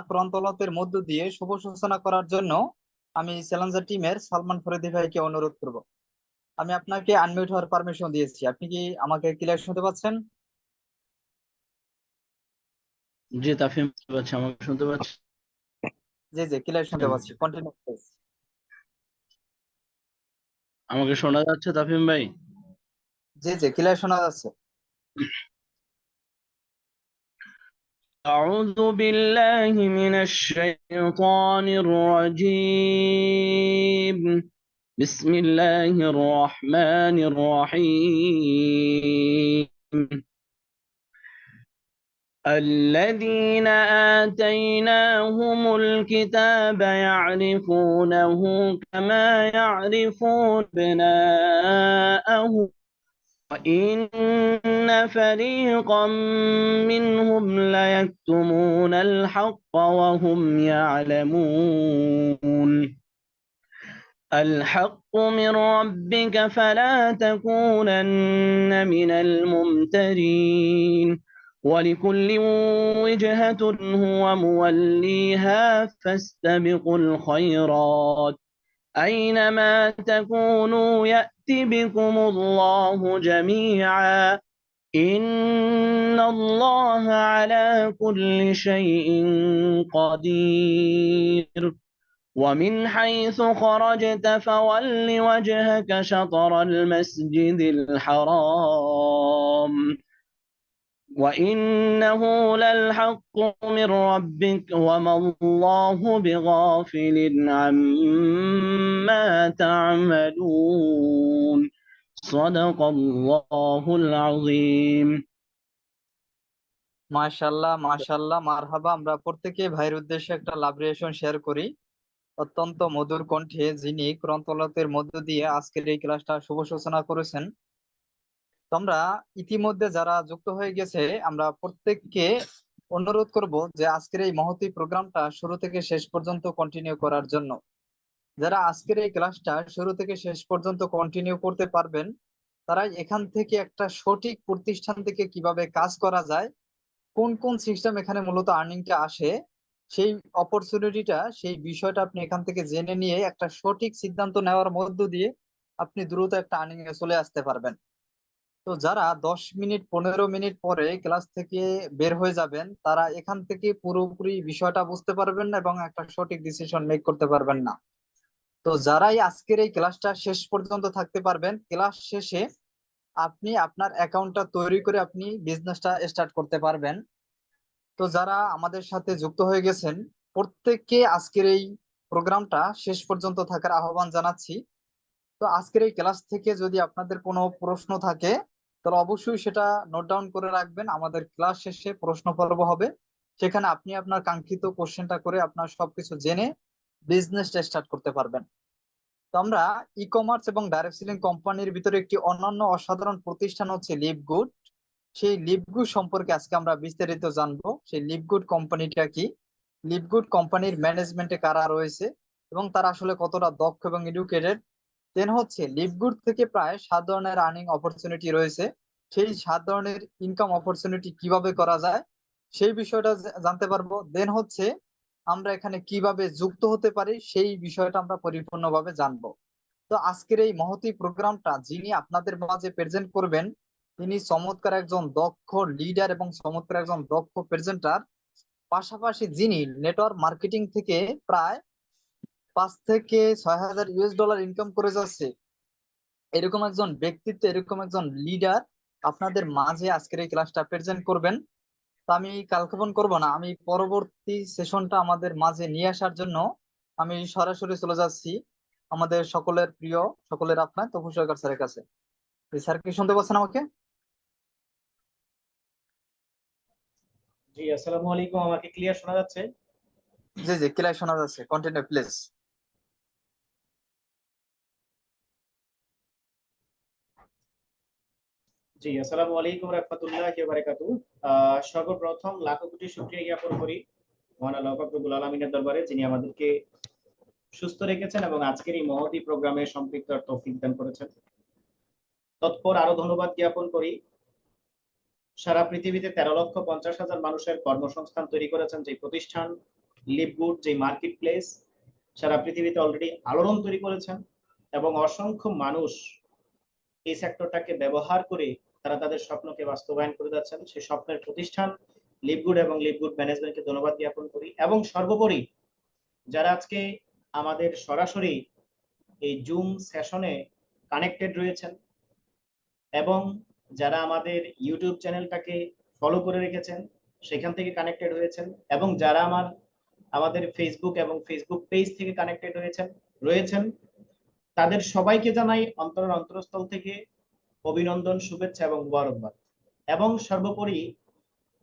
ক্রন্তলতের মধ্য দিয়ে শুভ সূচনা করার জন্য আমি চ্যালেঞ্জার টিমের সালমান ফরিদী ভাইকে অনুরোধ করব। আমি আপনাকে আনমিউট হওয়ার পারমিশন দিয়েছি, আপনি কি আমাকে ক্লিয়ার শুনতে পাচ্ছেন? জি তাফিম পাচ্ছি, আমাকে শুনতে পাচ্ছেন? জি জি, ক্লিয়ার শুনতে পাচ্ছি, কন্টিনিউ প্লিজ। আমাকে শোনা যাচ্ছে তাফিম ভাই? জি জি, ক্লিয়ার শোনা যাচ্ছে। أعوذ بالله من الشيطان الرجيم. بسم الله الرحمن الرحيم. الذين آتيناهم الكتاب يعرفونه كما يعرفون أبناءهم وإن فريقا منهم ليكتمون الحق وهم يعلمون. الحق من ربك فلا تكونن من الممترين. ولكل وجهة هو موليها فاستبقوا الخيرات أينما تكونوا يأت بكم الله جميعا إن الله على كل شيء قدير. ومن حيث خرجت فول وجهك شطر المسجد الحرام وإنه للحق من ربك وما الله بغافل عما تعملون. صدق الله العظيم. মাশাআল্লাহ মাশাআল্লাহ, মারহাবা। আমরা প্রত্যেকে ভাইয়ের উদ্দেশ্যে একটা লাভ রিয়েকশন শেয়ার করি। অত্যন্ত মধুর কণ্ঠে যিনি ক্রন্তলতের মধ্য দিয়ে আজকের এই ক্লাসটা শুভ সূচনা করেছেন। তোমরা ইতিমধ্যে যারা যুক্ত হয়ে গেছে, আমরা প্রত্যেককে অনুরোধ করব যে আজকের এই মহতী প্রোগ্রামটা শুরু থেকে শেষ পর্যন্ত কন্টিনিউ করার জন্য। যারা আজকের এই ক্লাসটা শুরু থেকে শেষ পর্যন্ত কন্টিনিউ করতে পারবেন, তারাই এখান থেকে একটা সঠিক প্রতিষ্ঠান থেকে কিভাবে কাজ করা যায়, কোন কোন সিস্টেম এখানে মূলত আর্নিংটা আসে, সেই অপরচুনিটিটা, সেই বিষয়টা আপনি এখান থেকে জেনে নিয়ে একটা সঠিক সিদ্ধান্ত নেওয়ার মধ্য দিয়ে আপনি দ্রুত একটা আর্নিং এ চলে আসতে পারবেন। তো যারা 10 মিনিট 15 মিনিট পরে ক্লাস থেকে বের হয়ে যাবেন, তারা এখান থেকে পুরোপুরি বিষয়টা বুঝতে পারবেন না এবং একটা সঠিক ডিসিশন মেক করতে পারবেন না। তো যারাই আজকের এই ক্লাসটা শেষ পর্যন্ত থাকতে পারবেন, ক্লাস শেষে আপনি আপনার অ্যাকাউন্টটা তৈরি করে আপনি বিজনেসটা স্টার্ট করতে পারবেন। তো যারা আমাদের সাথে যুক্ত হয়ে গেছেন, প্রত্যেককে আজকের এই প্রোগ্রামটা শেষ পর্যন্ত থাকার আহ্বান জানাচ্ছি। তো আজকের এই ক্লাস থেকে যদি আপনাদের কোনো প্রশ্ন থাকে, তাহলে অবশ্যই সেটা নোট ডাউন করে রাখবেন। আমাদের ক্লাস শেষে প্রশ্ন পর্ব হবে, সেখানে আপনি আপনার কাঙ্ক্ষিত কোশ্চেনটা করে আপনার সবকিছু জেনে বিজনেসটা স্টার্ট করতে পারবেন। তো আমরা ই কমার্স এবং ডাইরেক্ট সেলিং কোম্পানির ভিতরে একটি অনন্য অসাধারণ প্রতিষ্ঠান হচ্ছে লিভগুড। সেই লিভগুড সম্পর্কে আজকে আমরা বিস্তারিত জানবো। সেই লিভগুড কোম্পানিটা কি, লিভগুড কোম্পানির ম্যানেজমেন্টে কারা রয়েছে এবং তারা আসলে কতটা দক্ষ এবং এডুকেটেড। দেন হচ্ছে লিভগুড থেকে প্রায় 7 ধরনের আর্নিং অপরচুনিটি রয়েছে। সেই 7 ধরনের ইনকাম অপরচুনিটি কিভাবে করা যায় সেই বিষয়টা জানতে পারবো। দেন হচ্ছে আমরা এখানে কিভাবে যুক্ত হতে পারি সেই বিষয়টা আমরা পরিপূর্ণভাবে জানবো। তো আজকের এই মহতী প্রোগ্রামটা যিনি আপনাদের মাঝে প্রেজেন্ট করবেন, তিনি চমৎকার একজন দক্ষ লিডার এবং চমৎকার একজন দক্ষ প্রেজেন্টার। পাশাপাশি যিনি নেটওয়ার্ক মার্কেটিং থেকে প্রায় 5 থেকে 6 হাজার US ডলার ইনকাম করে যাচ্ছে, এরকম একজন ব্যক্তিত্ব, এরকম একজন লিডার আপনাদের মাঝে আজকের এই ক্লাসটা প্রেজেন্ট করবেন। তো আমি কালক্ষেপণ করব না, আমি পরবর্তী সেশনটা আমাদের মাঝে নিয়ে আসার জন্য আমি সরাসরি চলে যাচ্ছি আমাদের সকলের প্রিয়, সকলের আপনার তপু সরকার স্যারের কাছে। স্যার কি শুনতে পাচ্ছেন আমাকে? জি, আসসালামু আলাইকুম। আমাকে ক্লিয়ার শোনা যাচ্ছে? জি জি, ক্লিয়ার শোনা যাচ্ছে, কন্টিনিউ প্লিজ। জি, আসসালামু আলাইকুম রাহমাতুল্লাহি ওয়া বারাকাতুহু। সর্বপ্রথম লাখো কোটি শুকরিয়া জ্ঞাপন করি মহান আল্লাহ পাক রব্বুল আলামিনের দরবারে, যিনি আমাদেরকে সুস্থ রেখেছেন এবং আজকের এই মহতী প্রোগ্রামে সম্পৃক্ত হওয়ার তৌফিক দান করেছেন। তৎপর আরো ধন্যবাদ জ্ঞাপন করি সারা পৃথিবীতে 13,50,000 মানুষের কর্মসংস্থান তৈরি করেছেন যে প্রতিষ্ঠান লিভগুড যে মার্কেট প্লেস সারা পৃথিবীতে অলরেডি আলোড়ন তৈরি করেছেন এবং অসংখ্য মানুষ এই সেক্টরটাকে ব্যবহার করে তারা তাদের স্বপ্নকে বাস্তবায়ন করে যাচ্ছেন। সেই স্বপ্নের প্রতিষ্ঠান লিভগুড এবং লিভগুড ম্যানেজমেন্টকে ধন্যবাদ জ্ঞাপন করি। এবং সর্বোপরি যারা আজকে আমাদের সরাসরি এই জুম সেশনে কানেক্টেড রয়েছেন এবং যারা আমাদের ইউটিউব চ্যানেলটাকে ফলো করে রেখেছেন, সেখান থেকে কানেক্টেড হয়েছেন, এবং যারা আমাদের ফেসবুক এবং ফেসবুক পেজ থেকে কানেক্টেড রয়েছেন, তাদের সবাইকে জানাই অন্তরের অন্তরস্থল থেকে অভিনন্দন, শুভেচ্ছা এবং মুবারকবাদ। এবং সর্বোপরি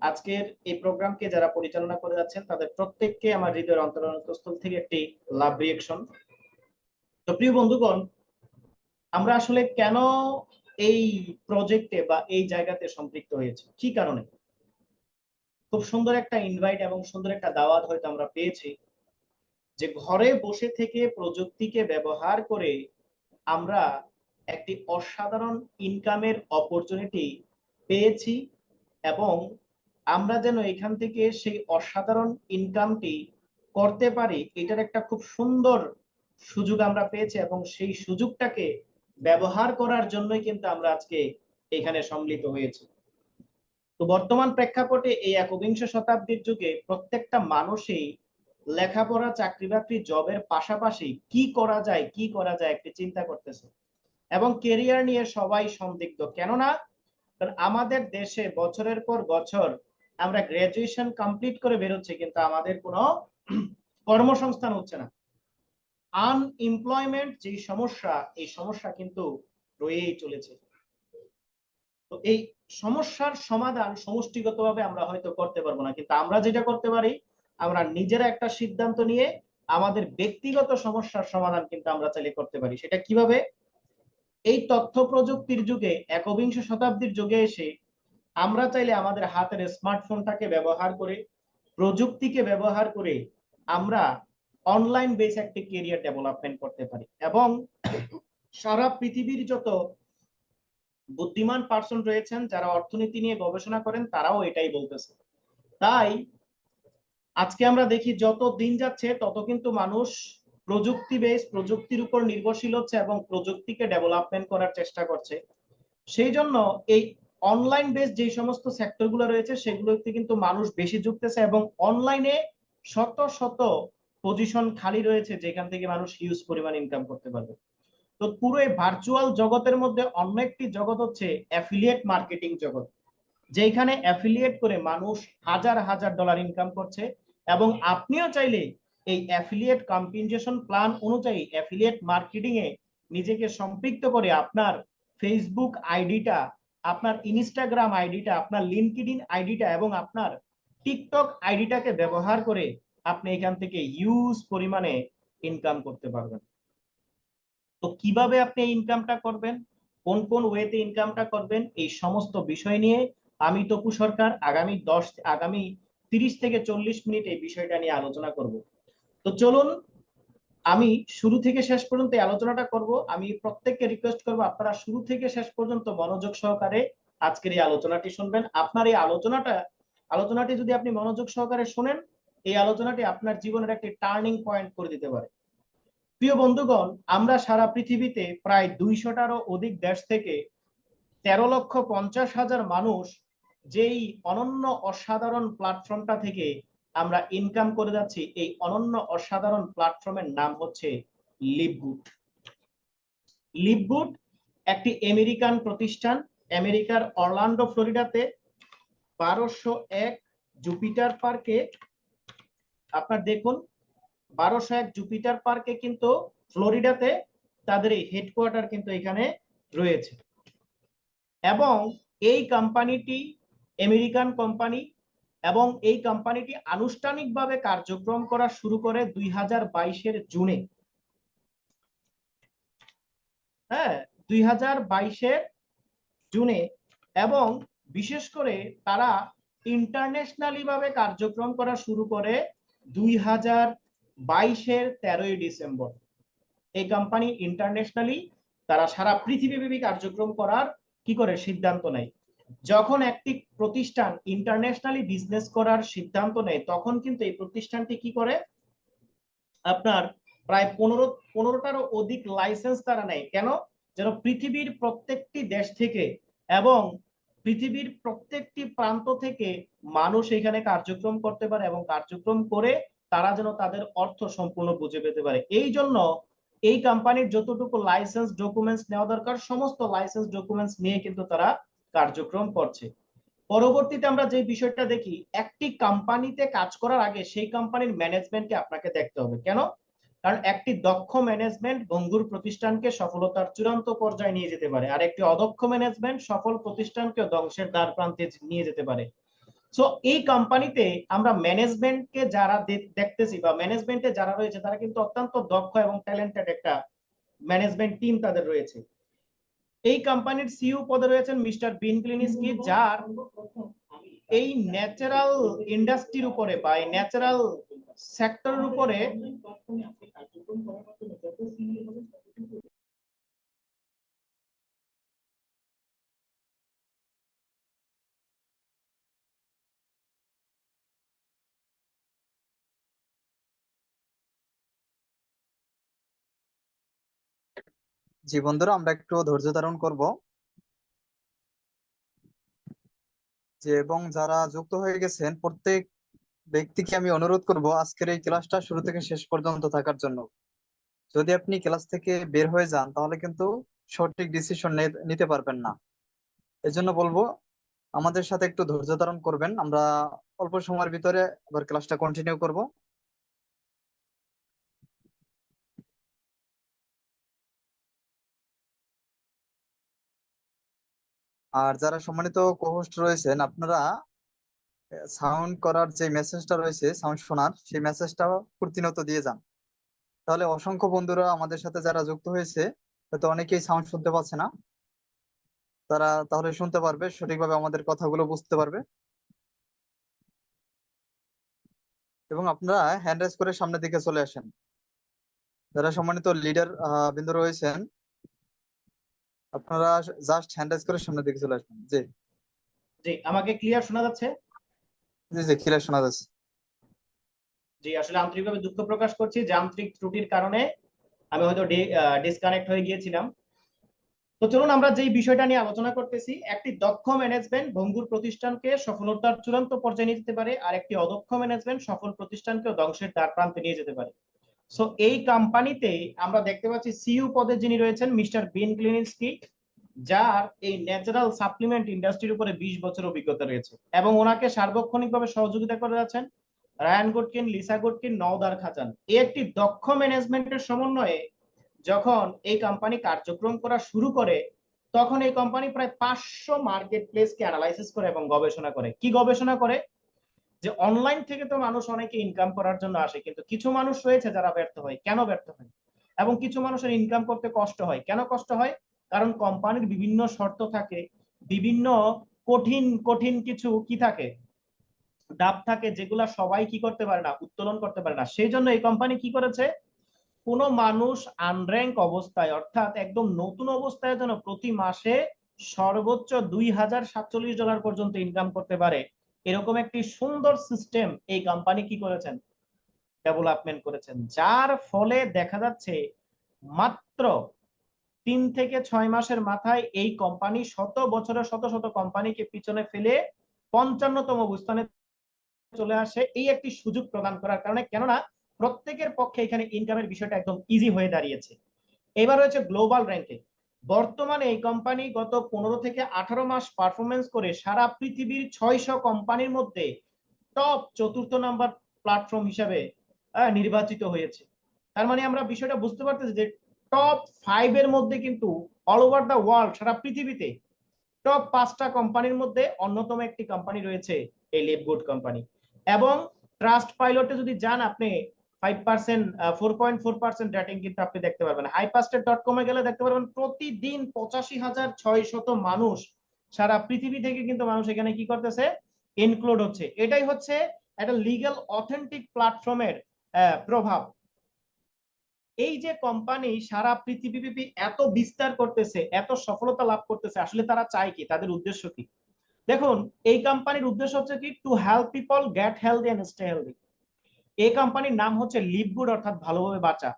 আজকের এই প্রোগ্রামকে যারা পরিচালনা করে যাচ্ছেন তাদের প্রত্যেককে আমার হৃদয়ের অন্তরের অন্তরস্থল থেকে একটি লাভ রিয়েকশন। তো প্রিয় বন্ধুগণ, আমরা আসলে কেন এই প্রজেক্টে বা এই জায়গাতে সম্পৃক্ত হয়েছে, কি কারণে? খুব সুন্দর একটা ইনভাইট এবং সুন্দর একটা দাওয়াত হয়তো আমরা পেয়েছি যে ঘরে বসে থেকে প্রযুক্তিকে ব্যবহার করে আমরা একটি অসাধারণ ইনকামের অপরচুনিটি পেয়েছি এবং আমরা যেন এখান থেকে সেই অসাধারণ ইনকামটি করতে পারি, এটার একটা খুব সুন্দর সুযোগ আমরা পেয়েছি এবং সেই সুযোগটাকে ব্যবহার করার জন্যই কিন্তু আমরা আজকে এখানে সম্মিলিত হয়েছি। তো বর্তমান প্রেক্ষাপটে এই একবিংশ শতাব্দীর যুগে প্রত্যেকটা মানুষই লেখাপড়া, চাকরি বাকরি, জবের পাশাপাশি কি করা যায় একটি চিন্তা করতেছে এবং কেরিয়ার নিয়ে সবাই সন্দিগ্ধ। কেননা আমাদের দেশে বছরের পর বছর আমরা গ্রাজুয়েশন কমপ্লিট করে বেরোচ্ছি কিন্তু আমাদের কোনো কর্মসংস্থান হচ্ছে না। আনএমপ্লয়মেন্ট যে সমস্যা, এই সমস্যা কিন্তু রয়েই চলেছে। তো এই সমস্যার সমাধান সমষ্টিগতভাবে আমরা হয়তো করতে পারবো না, কিন্তু আমরা যেটা করতে পারি, আমরা নিজেরা একটা সিদ্ধান্ত নিয়ে আমাদের ব্যক্তিগত সমস্যার সমাধান কিন্তু আমরা চাইলে করতে পারি। সেটা কিভাবে? এই তথ্য প্রযুক্তির যুগে, একবিংশ শতাব্দীর যুগে এসে আমরা চাইলে আমাদের হাতের স্মার্টফোনটাকে ব্যবহার করে, প্রযুক্তিকে ব্যবহার করে আমরা অনলাইন বেস একটি ক্যারিয়ার ডেভেলপমেন্ট করতে পারি। এবং সারা পৃথিবীর যত বুদ্ধিমান পার্সন রয়েছেন যারা অর্থনীতি নিয়ে গবেষণা করেন, তারাও এটাই বলতেছে। তাই আজকে আমরা দেখি যত দিন যাচ্ছে তত কিন্তু মানুষ প্রযুক্তির উপর নির্ভরশীল হচ্ছে এবং প্রযুক্তিকে ডেভেলপমেন্ট করার চেষ্টা করছে। সেই জন্য এই অনলাইন বেস যে সমস্ত সেক্টরগুলো রয়েছে সেগুলোতে কিন্তু মানুষ বেশি যুক্তেছে এবং অনলাইনে শত শত পজিশন খালি রয়েছে যেখান থেকে মানুষ হিউজ পরিমাণ ইনকাম করতে পারবে। তো পুরো এই ভার্চুয়াল জগতের মধ্যে অন্য একটি জগৎ হচ্ছে অ্যাফিলিয়েট মার্কেটিং জগৎ, যেখানে অ্যাফিলিয়েট করে মানুষ হাজার হাজার ডলার ইনকাম করছে। এবং আপনিও চাইলে এই অ্যাফিলিয়েট কম্পেনসেশন প্ল্যান অনুযায়ী অ্যাফিলিয়েট মার্কেটিং এ নিজেকে সম্পৃক্ত করে আপনার ফেসবুক আইডিটা, আপনার ইনস্টাগ্রাম আইডিটা, আপনার লিঙ্কডইন আইডিটা এবং আপনার টিকটক আইডিটাকে ব্যবহার করে আপনি এখান থেকে হিউজ পরিমাণে ইনকাম করতে পারবেন। তো কিভাবে আপনি ইনকামটা করবেন, কোন কোন ওয়েতে ইনকামটা করবেন, এই সমস্ত বিষয় নিয়ে আমি তপু সরকার আগামী 30 থেকে 40 মিনিট এই বিষয়টা নিয়ে আলোচনা করব। তো চলুন, আমি শুরু থেকে শেষ পর্যন্ত এই আলোচনাটা করব। আমি প্রত্যেককে রিকোয়েস্ট করব আপনারা শুরু থেকে শেষ পর্যন্ত মনোযোগ সহকারে আজকের এই আলোচনাটি শুনবেন। আপনার এই আলোচনাটি যদি আপনি মনোযোগ সহকারে শুনেন, এই আলোচনাটি আপনার জীবনের একটি টার্নিং পয়েন্ট করে দিতে পারে। প্রিয় বন্ধুগণ, আমরা সারা পৃথিবীতে প্রায় 200টারও অধিক দেশ থেকে 13,50,000 মানুষ যেই অনন্য অসাধারণ প্ল্যাটফর্মটা থেকে আমরা ইনকাম করে যাচ্ছি, এই অনন্য অসাধারণ প্ল্যাটফর্মের নাম হচ্ছে লিভগুড। লিভগুড একটি আমেরিকান প্রতিষ্ঠান, আমেরিকার অরল্যান্ডো ফ্লোরিডাতে 1201 জুপিটার পার্কে। আপনার দেখুন 1201 জুপিটার পার্কে কিন্তু ফ্লোরিডাতে তাদের এই হেডকোয়ার্টার কিন্তু এখানে রয়েছে। এবং এই কোম্পানিটি আমেরিকান কোম্পানি এবং এই কোম্পানিটি আনুষ্ঠানিকভাবে কার্যক্রম করা শুরু করে 2022-এর জুনে। হ্যাঁ, 2022-এর জুনে। এবং বিশেষ করে তারা ইন্টারন্যাশনালি ভাবে কার্যক্রম করা শুরু করে 2022-এর 13ই ডিসেম্বর। এই কোম্পানি ইন্টারন্যাশনালি তারা সারা পৃথিবীব্যাপী কার্যক্রম করার কি করে সিদ্ধান্ত নেয়। যখন একটি প্রতিষ্ঠান ইন্টারন্যাশনালি বিজনেস করার সিদ্ধান্ত নেয় তখন কিন্তু এই প্রতিষ্ঠানটি কি করে, আপনার প্রায় পনেরোটারও অধিক লাইসেন্স তারা নেয়। কেন? যেন পৃথিবীর প্রত্যেকটি দেশ থেকে এবং পৃথিবীর প্রত্যেকটি প্রান্ত থেকে মানুষ এখানে কার্যক্রম করতে পারে এবং কার্যক্রম করে তারা যেন তাদের অর্থ সম্পূর্ণ বুঝে পেতে পারে। এই জন্য এই কোম্পানির যতটুকু লাইসেন্স ডকুমেন্টস নেওয়া দরকার সমস্ত লাইসেন্স ডকুমেন্টস নিয়ে কিন্তু তারা কার্যক্রম করছে। পরবর্তীতে আমরা যে বিষয়টা দেখি, একটি কোম্পানিতে কাজ করার আগে সেই কোম্পানির ম্যানেজমেন্টকে আপনাকে দেখতে হবে। কেন? কারণ একটি দক্ষ ম্যানেজমেন্ট ভঙ্গুর প্রতিষ্ঠানকে সফলতার চূড়ান্ত পর্যায়ে নিয়ে যেতে পারে, আর একটি অদক্ষ ম্যানেজমেন্ট সফল প্রতিষ্ঠানকে ধ্বংসের দ্বার প্রান্তে নিয়ে যেতে পারে। সো এই কোম্পানিতে আমরা ম্যানেজমেন্টকে যারা দেখতেছি বা ম্যানেজমেন্টে যারা রয়েছে তারা কিন্তু অত্যন্ত দক্ষ এবং ট্যালেন্টেড একটা ম্যানেজমেন্ট টিম তাদের রয়েছে। এই কোম্পানির সিইও পদে রয়েছেন মিস্টার বিন ক্লিনিস্কি, যার এই ন্যাচারাল ইন্ডাস্ট্রির উপরে বা এই ন্যাচারাল সেক্টরের উপরে জি বন্ধুরা, আমরা একটু ধৈর্য ধারণ করব যে, এবং যারা যুক্ত হয়ে গেছেন প্রত্যেক ব্যক্তিকে আমি অনুরোধ করব আজকের এই ক্লাসটা শুরু থেকে শেষ পর্যন্ত থাকার জন্য। যদি আপনি ক্লাস থেকে বের হয়ে যান তাহলে কিন্তু সঠিক ডিসিশন নিতে পারবেন না। এজন্য বলবো আমাদের সাথে একটু ধৈর্য ধারণ করবেন। আমরা অল্প সময়ের ভিতরে আবার ক্লাসটা কন্টিনিউ করব। আর যারা সম্মানিত কোহোস্ট রয়েছেন, আপনারা সাউন্ড করার যে মেসেজটা রয়েছে, সাউন্ড শোনার সেই মেসেজটা প্রতিনিয়ত দিয়ে যান। তাহলে অসংখ্য বন্ধুরা আমাদের সাথে যারা যুক্ত হয়েছে, হয়তো অনেকেই সাউন্ড শুনতে পাচ্ছে না, তারা তাহলে শুনতে পারবে, সঠিকভাবে আমাদের কথাগুলো বুঝতে পারবে। এবং আপনারা হ্যান্ড রাইজ করে সামনের দিকে চলে আসেন। যারা সম্মানিত লিডার বিন্দু রয়েছেন, আপনারা জাস্ট হ্যান্ড রাইজ করে সামনের দিকে চলে আসবেন। জি জি, আমাকে ক্লিয়ার শোনা যাচ্ছে? জি জি, ক্লিয়ার শোনা যাচ্ছে। জি, আসলে আন্তরিকভাবে দুঃখ প্রকাশ করছি, যান্ত্রিক ত্রুটির কারণে আমি হয়তো ডিসকানেক্ট হয়ে গিয়েছিলাম। তো চলুন আমরা যেই বিষয়টা নিয়ে আলোচনা করতেছি, একটি দক্ষ ম্যানেজমেন্ট ভঙ্গুর প্রতিষ্ঠানকে সফলতার চূড়ান্ত পর্যায়ে নিয়ে যেতে পারে, আর একটি অদক্ষ ম্যানেজমেন্ট সফল প্রতিষ্ঠানকে ধ্বংসের দ্বার প্রান্তে নিয়ে যেতে পারে। সো এই কোম্পানিতে আমরা দেখতে পাচ্ছি সিইও পদে যিনি রয়েছেন মিস্টার বিন ক্লিনিস্কি, যার এই ন্যাচারাল সাপ্লিমেন্ট ইন্ডাস্ট্রির উপরে 20 বছর অভিজ্ঞতা রয়েছে, এবং ওনাকে সার্বক্ষণিকভাবে সহযোগিতা করে যাচ্ছেন রায়ান গুডকিন, লিসা গুডকিন, নওদার খাজান। এই একটি দক্ষ ম্যানেজমেন্টের সমন্বয়ে যখন এই কোম্পানি কার্যক্রম করা শুরু করে তখন এই কোম্পানি প্রায় 500 মার্কেট প্লেসকে অ্যানালাইসিস করে এবং গবেষণা করে। কি গবেষণা করে? যে অনলাইন থেকে তো মানুষ অনেকে ইনকাম করার জন্য আসে, কিন্তু কিছু মানুষ রয়েছে যারা ব্যর্থ হয়। কেন ব্যর্থ হয়? এবং কিছু মানুষের ইনকাম করতে কষ্ট হয়। কেন কষ্ট হয়? কারণ কোম্পানির বিভিন্ন শর্ত থাকে, বিভিন্ন কঠিন কঠিন কিছু কি থাকে, ডাব থাকে, যেগুলা সবাই কি করতে পারে না, উত্তোলন করতে পারে না। সেই জন্য এই কোম্পানি কি করেছে, কোনো মানুষ আনর্যাঙ্ক অবস্থায় অর্থাৎ একদম নতুন অবস্থায় যেন প্রতি মাসে সর্বোচ্চ $2,047 পর্যন্ত ইনকাম করতে পারে, এরকম একটি সুন্দর সিস্টেম এই কোম্পানি কি করেছেন, ডেভেলপমেন্ট করেছেন। যার ফলে দেখা যাচ্ছে মাত্র 3 থেকে 6 মাসের মাথায় এই কোম্পানি শত বছরের শত শত কোম্পানিকে পিছনে ফেলে 55তম অবস্থানে চলে আসে, এই একটি সুযোগ প্রদান করার কারণে। কেননা প্রত্যেকের পক্ষে এখানে ইনকামের বিষয়টা একদম ইজি হয়ে দাঁড়িয়েছে। এবার হচ্ছে গ্লোবাল র্যাঙ্কিং। বর্তমানে এই কোম্পানি গত 15 থেকে 18 মাস পারফরমেন্স করে সারা পৃথিবীর 600 কোম্পানির মধ্যে টপ 4র্থ নাম্বার প্ল্যাটফর্ম হিসাবে নির্বাচিত হয়েছে। তার মানে আমরা বিষয়টা বুঝতে পারতেছি যে টপ 5 এর মধ্যে কিন্তু অল ওভার দ্য ওয়ার্ল্ড, সারা পৃথিবীতে টপ 5টা কোম্পানির মধ্যে অন্যতম একটি কোম্পানি রয়েছে এই লিভগুড কোম্পানি। এবং ট্রাস্ট পাইলটে যদি যান আপনি 5%, 4.4% রেটিং কিন্তু আপনি দেখতে পারবেন। হাইপাস্টেট.কমে গেলে দেখতে পারবেন প্রতিদিন 85,600 মানুষ সারা পৃথিবী থেকে কিন্তু মানুষ এখানে কি করতেছে, ইনক্লুড হচ্ছে। এটাই হচ্ছে একটা লিগ্যাল অথেন্টিক প্ল্যাটফর্মের প্রভাব। এই যে কোম্পানি সারা পৃথিবীব্যাপী এত বিস্তার করতেছে, এত সফলতা লাভ করতেছে, আসলে তারা চায় কি, তাদের উদ্দেশ্য কি? দেখুন, এই কোম্পানির উদ্দেশ্য হচ্ছে কি, to help people get healthy and stay healthy. এই কোম্পানির নাম হচ্ছে লিভ গুড, অর্থাৎ ভালোভাবে বাঁচা।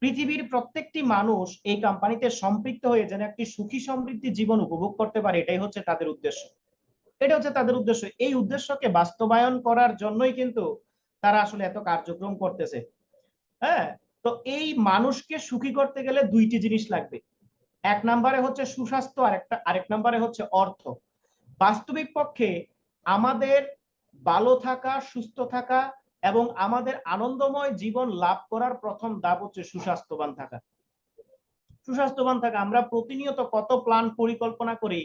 পৃথিবীর প্রত্যেকটি মানুষ এই কোম্পানিতে সম্পৃক্ত হয়ে যেন একটি সুখী সমৃদ্ধি জীবন উপভোগ করতে পারে, এটাই হচ্ছে তাদের উদ্দেশ্য। এটা হচ্ছে তাদের উদ্দেশ্য। এই উদ্দেশ্যকে বাস্তবায়ন করার জন্যই কিন্তু তারা আসলে এত কার্যক্রম করতেছে। হ্যাঁ, তো এই মানুষকে সুখী করতে গেলে দুইটি জিনিস লাগবে। এক নম্বরে হচ্ছে সুস্বাস্থ্য, আরেক নম্বরে হচ্ছে অর্থ। বাস্তবিক পক্ষে আমাদের ভালো থাকা, সুস্থ থাকা এবং আমাদের আনন্দময় জীবন লাভ করার প্রথম ধাপ হচ্ছে সুস্বাস্থ্যবান থাকা। সুস্বাস্থ্যবান থাকা। আমরা প্রতিনিয়ত কত প্ল্যান পরিকল্পনা করি,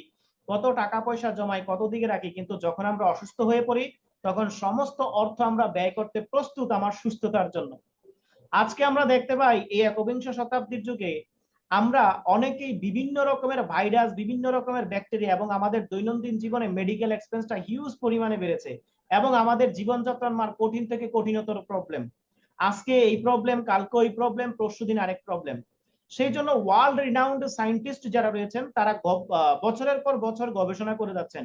কত টাকা পয়সা জমাই, কত দিকে রাখি, কিন্তু যখন আমরা অসুস্থ হয়ে পড়ি তখন সমস্ত অর্থ আমরা ব্যয় করতে প্রস্তুত আমার সুস্থতার জন্য। আজকে আমরা দেখতে পাই এই একবিংশ শতাব্দীর যুগে আমরা অনেকেই বিভিন্ন রকমের ভাইরাস, বিভিন্ন রকমের ব্যাকটেরিয়া এবং আমাদের দৈনন্দিন জীবনে মেডিকেল এক্সপেন্সটা হিউজ পরিমাণে বেড়েছে এবং আমাদের জীবনযাত্রার মান কঠিন থেকে কঠিনতর প্রবলেম। আজকে এই প্রবলেম, কালকে ওই প্রবলেম, পরশুদিন আরেক প্রবলেম। সেই জন্য ওয়ার্ল্ড রিনাউন্ড সায়েন্টিস্ট যারা রয়েছেন তারা বছরের পর বছর গবেষণা করে যাচ্ছেন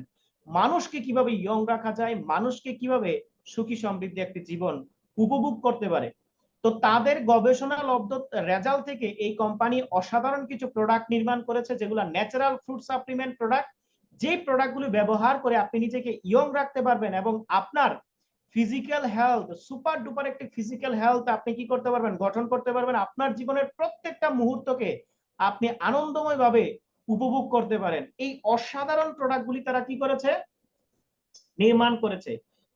মানুষকে কিভাবে ইয়ং রাখা যায়, মানুষকে কিভাবে সুখী সমৃদ্ধি একটি জীবন উপভোগ করতে পারে। তো তাদের গবেষণা লব্ধ রেজাল্ট থেকে এই কোম্পানি অসাধারণ কিছু প্রোডাক্ট নির্মাণ করেছে, যেগুলো ন্যাচারাল ফ্রুট সাপ্লিমেন্ট প্রোডাক্ট। যে প্রোডাক্টগুলো ব্যবহার করে আপনি নিজেকে ইয়ং রাখতে পারবেন এবং আপনার ফিজিক্যাল হেলথ, সুপার ডুপার একটি ফিজিক্যাল হেলথ আপনি কি করতে পারবেন, গঠন করতে পারবেন। আপনার জীবনের প্রত্যেকটা মুহূর্তকে আপনি আনন্দময় ভাবে উপভোগ করতে পারেন। এই অসাধারণ প্রোডাক্টগুলি তারা কি করেছে, নির্মাণ করেছে।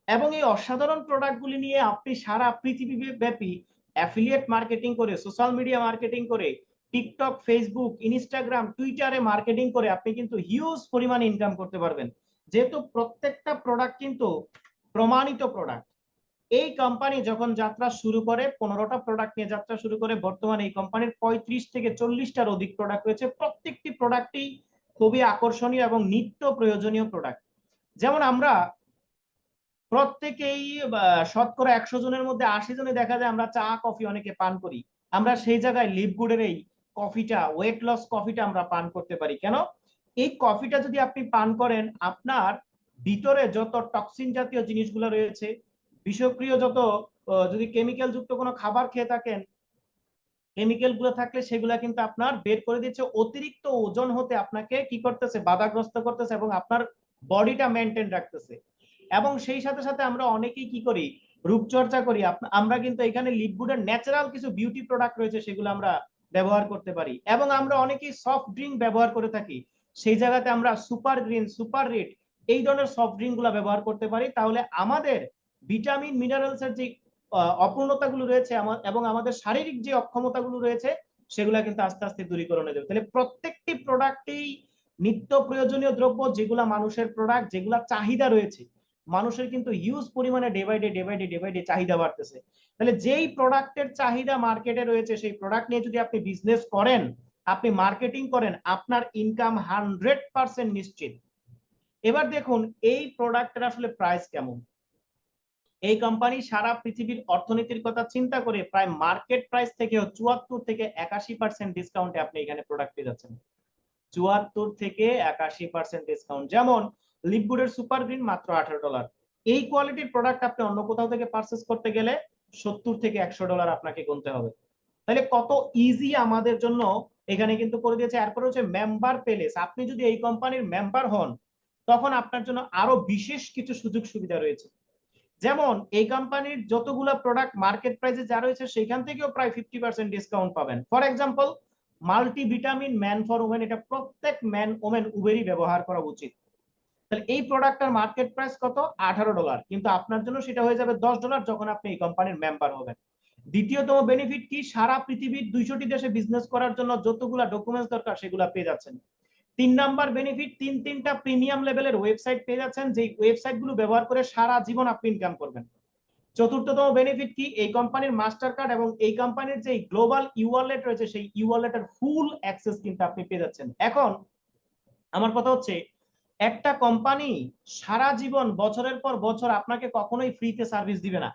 এবং এই অসাধারণ প্রোডাক্টগুলি নিয়ে আপনি সারা পৃথিবী ব্যাপী অ্যাফিলিয়েট মার্কেটিং করে, সোশ্যাল মিডিয়া মার্কেটিং করে, টিকটক, ফেসবুক, ইনস্টাগ্রাম, টুইটারে মার্কেটিং করে আপনি কিন্তু হিউজ পরিমাণে ইনকাম করতে পারবেন, যেহেতু প্রত্যেকটা প্রোডাক্ট কিন্তু প্রমাণিত প্রোডাক্ট। এই কোম্পানি যখন যাত্রা শুরু করে 15টা প্রোডাক্ট নিয়ে যাত্রা শুরু করে, বর্তমানে এই কোম্পানির 35 থেকে 40টার অধিক প্রোডাক্ট রয়েছে। প্রত্যেকটি প্রোডাক্টই খুবই আকর্ষণীয় এবং নিত্য প্রয়োজনীয় প্রোডাক্ট। যেমন আমরা প্রত্যেকেই শতকরা 100 জনের মধ্যে 80 জনে দেখা যায় আমরা চা কফি অনেকে পান করি। আমরা সেই জায়গায় লিভ গুডের এই কফিটা, ওয়েট লস কফিটা আমরা পান করতে পারি কেন? এই কফিটা যদি আপনি পান করেন, আপনার ভিতরে যত টক্সিন জাতীয় জিনিসগুলো রয়েছে, বিষক্রিয় যত যদি কেমিক্যাল যুক্ত কোনো খাবার খেয়ে থাকেন, কেমিক্যাল গুলো থাকলে সেগুলা কিন্তু আপনার বের করে দিচ্ছে। অতিরিক্ত ওজন হতে আপনাকে কি করতেছে, বাধাগ্রস্ত করতেছে এবং আপনার বডিটা মেনটেন রাখতেছে। এবং সেই সাথে সাথে আমরা অনেকেই কি করি, রূপচর্চা করি। আমরা কিন্তু এখানে লিপগুডের ন্যাচারাল কিছু বিউটি প্রোডাক্ট রয়েছে, সেগুলো আমরা ব্যবহার করতে পারি। এবং আমরা অনেকেই সফট ড্রিঙ্ক ব্যবহার করে থাকি, সেই জায়গাতে আমরা সুপার গ্রিন, সুপার রিড এই ধরনের সফট ড্রিঙ্ক গুলা ব্যবহার করতে পারি। তাহলে আমাদের ভিটামিন মিনারেলস এর যে অপূর্ণতাগুলো রয়েছে এবং আমাদের শারীরিক যে অক্ষমতাগুলো রয়েছে, সেগুলা কিন্তু আস্তে আস্তে দূরীকরণ হয়ে যাবে। তাহলে প্রত্যেকটি প্রোডাক্টেই নিত্য প্রয়োজনীয় দ্রব্য, যেগুলা মানুষের প্রোডাক্ট, যেগুলা চাহিদা রয়েছে, মানুষের কিন্তু হিউজ পরিমাণে ডে বাই ডে চাহিদা বাড়তেছে। তাহলে যেই প্রোডাক্টের চাহিদা মার্কেটে রয়েছে, সেই প্রোডাক্ট নিয়ে যদি আপনি বিজনেস করেন, আপনি মার্কেটিং করেন, আপনার ইনকাম 100% নিশ্চিত। এবার দেখুন এই প্রোডাক্টের আসলে প্রাইস কেমন। এই কোম্পানি সারা পৃথিবীর অর্থনীতির কথা চিন্তা করে প্রায় মার্কেট প্রাইস থেকে 74 থেকে 81% ডিসকাউন্টে আপনি এখানে প্রোডাক্ট পেয়ে যাচ্ছেন। 74 থেকে 81% ডিসকাউন্ট। যেমন লিপগুডের সুপার গ্রিন মাত্র $18। এই কোয়ালিটির প্রোডাক্ট আপনি অন্য কোথাও থেকে পারচেস করতে গেলে $70 থেকে $100 আপনাকে গুনতে হবে। তাহলে কত ইজি আমাদের জন্য এখানে কিন্তু করে দিয়েছে। এরপর হচ্ছে মেম্বার প্যালেস। আপনি যদি এই কোম্পানির মেম্বার হন, তখন আপনার জন্য আরো বিশেষ কিছু সুযোগ সুবিধা রয়েছে। যেমন এই কোম্পানির যতগুলো প্রোডাক্ট মার্কেট প্রাইসে যা রয়েছে, সেখান থেকেও প্রায় 50% ডিসকাউন্ট পাবেন। For example, multi vitamin man for women, এটা প্রত্যেক ম্যান ওমেন উভয়েরই ব্যবহার করা উচিত। তাহলে এই প্রোডাক্টটার মার্কেট প্রাইস কত? $18, কিন্তু আপনার জন্য সেটা হয়ে যাবে $10 যখন আপনি এই কোম্পানির মেম্বার হবেন। দ্বিতীয়তম বেনিফিট কি, সারা পৃথিবীর 200টি দেশে বিজনেস করার জন্য যতগুলা ডকুমেন্টস দরকার সেগুলো পেয়ে যাচ্ছেন। 3 নাম্বার বেনিফিট, তিনটা প্রিমিয়াম লেভেলের ওয়েবসাইট পেয়ে যাচ্ছেন, যে ওয়েবসাইট গুলো ব্যবহার করে সারা জীবন আপনি ইনকাম করবেন। চতুর্থতম বেনিফিট কি, এই কোম্পানির মাস্টার কার্ড এবং এই কোম্পানির যে গ্লোবাল ই ওয়ালেট রয়েছে, সেই ই ওয়ালেটের ফুল অ্যাক্সেস কিন্তু আপনি পেয়ে যাচ্ছেন। এখন আমার কথা হচ্ছে, একটা কোম্পানি সারা জীবন বছরের পর বছর আপনাকে কখনোই ফ্রিতে সার্ভিস দিবে না।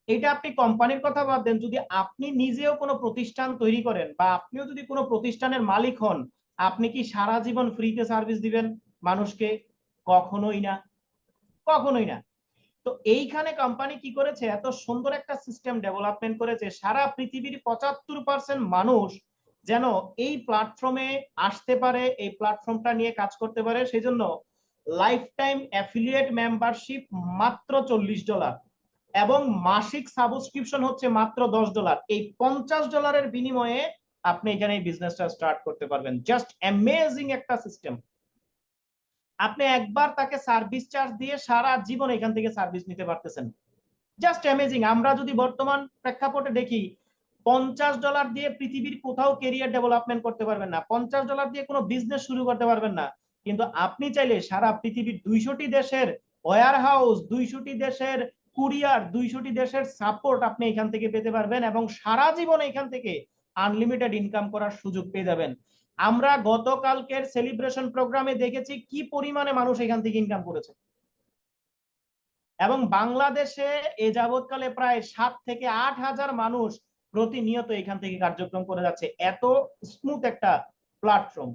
এটা আপনি কোম্পানির কথা বাদ দেন, যদি আপনি নিজেও কোনো প্রতিষ্ঠান তৈরি করেন বা আপনিও যদি কোনো প্রতিষ্ঠানের মালিক হন, আপনি কি সারা জীবন ফ্রিতে সার্ভিস দিবেন মানুষকে? কখনোই না, কখনোই না। তো এইখানে কোম্পানি কি করেছে, এত সুন্দর একটা সিস্টেম ডেভেলপমেন্ট করেছে, সারা পৃথিবীর 75% মানুষ যেন এই প্ল্যাটফর্মে আসতে পারে, এই প্ল্যাটফর্মটা নিয়ে কাজ করতে পারে। সেই জন্য লাইফ টাইম অ্যাফিলিয়েট মেম্বারশিপ মাত্র $40 এবং মাসিক সাবস্ক্রিপশন হচ্ছে মাত্র $10। এই $50 বিনিময়ে আপনি এখানে এই বিজনেসটা স্টার্ট করতে পারবেন। জাস্ট অ্যামেজিং একটা সিস্টেম। আপনি একবার তাকে সার্ভিস চার্জ দিয়ে সারা জীবন এখান থেকে সার্ভিস নিতে পারতেছেন। Just amazing. আমরা যদি বর্তমান প্রেক্ষাপটে দেখি, $50 দিয়ে পৃথিবীর কোথাও কেরিয়ার ডেভেলপমেন্ট করতে পারবেন না, $50 দিয়ে কোনো বিজনেস শুরু করতে পারবেন না। কিন্তু আপনি চাইলে সারা পৃথিবীর 200টি দেশের ওয়্যার হাউস, 200টি দেশের কুরিয়ার, 200টি দেশের সাপোর্ট আপনি এখান থেকে পেতে পারবেন এবং সারা জীবন এখান থেকে আনলিমিটেড ইনকাম করার সুযোগ পেয়ে যাবেন। আমরা গতকালকের সেলিব্রেশন প্রোগ্রামে দেখেছি কি পরিমাণে মানুষ এখান থেকে ইনকাম করেছে, এবং বাংলাদেশে এ যাবৎকালে প্রায় 7 থেকে 8 হাজার মানুষ প্রতিনিয়ত এখান থেকে কার্যক্রম করে যাচ্ছে। এত স্মুথ একটা প্ল্যাটফর্ম।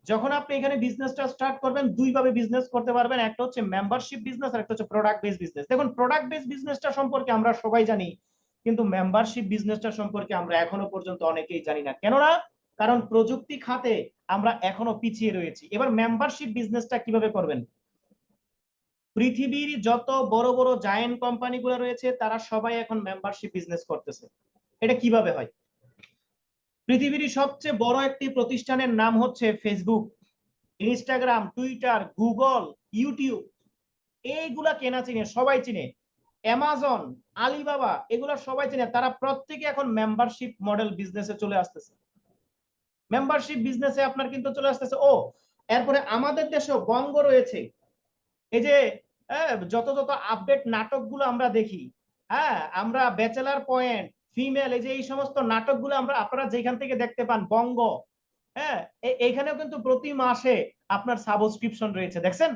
যখন আপনি এখানে বিজনেসটা স্টার্ট করবেন, দুই ভাবে বিজনেস করতে পারবেন, একটা হচ্ছে মেম্বারশিপ বিজনেস আর একটা হচ্ছে প্রোডাক্ট বেস বিজনেস। দেখুন, প্রোডাক্ট বেস বিজনেসটা সম্পর্কে আমরা সবাই জানি, কিন্তু মেম্বারশিপ বিজনেসটা সম্পর্কে আমরা এখনো পর্যন্ত অনেকেই জানি না। কেননা কারণ প্রযুক্তি খাতে আমরা এখনো পিছিয়ে রয়েছি। এবার মেম্বারশিপ বিজনেসটা কিভাবে করবেন? পৃথিবীর যত বড় বড় জায়ান্ট কোম্পানিগুলো রয়েছে তারা সবাই এখন মেম্বারশিপ বিজনেস করতেছে। এটা কিভাবে হয়? পৃথিবীর সবচেয়ে বড় একটি প্রতিষ্ঠানের নাম হচ্ছে Facebook, Instagram, Twitter, Google, YouTube. এইগুলা কেনা চিনে, সবাই চিনে। অ্যামাজন, আলিবাবা, এগুলা সবাই চিনে। তারা প্রত্যেকে এখন মেম্বারশিপ মডেল বিজনেসে চলে আসতেছে। মেম্বারশিপ বিজনেসে আপনার কিন্তু চলে আসতেছে। ও, এরপরে আমাদের দেশেও বঙ্গ রয়েছে। এই যে যত যত আপডেট নাটকগুলো আমরা দেখি, হ্যাঁ, আমরা ব্যাচেলার পয়েন্ট, ফিমেল, এই যে এই সমস্ত নাটকগুলো আমরা আপনারা যেখান থেকে দেখতে পান, বঙ্গ, হ্যাঁ, এইখানেও কিন্তু প্রতি মাসে আপনার সাবস্ক্রিপশন রয়েছে, দেখছেন?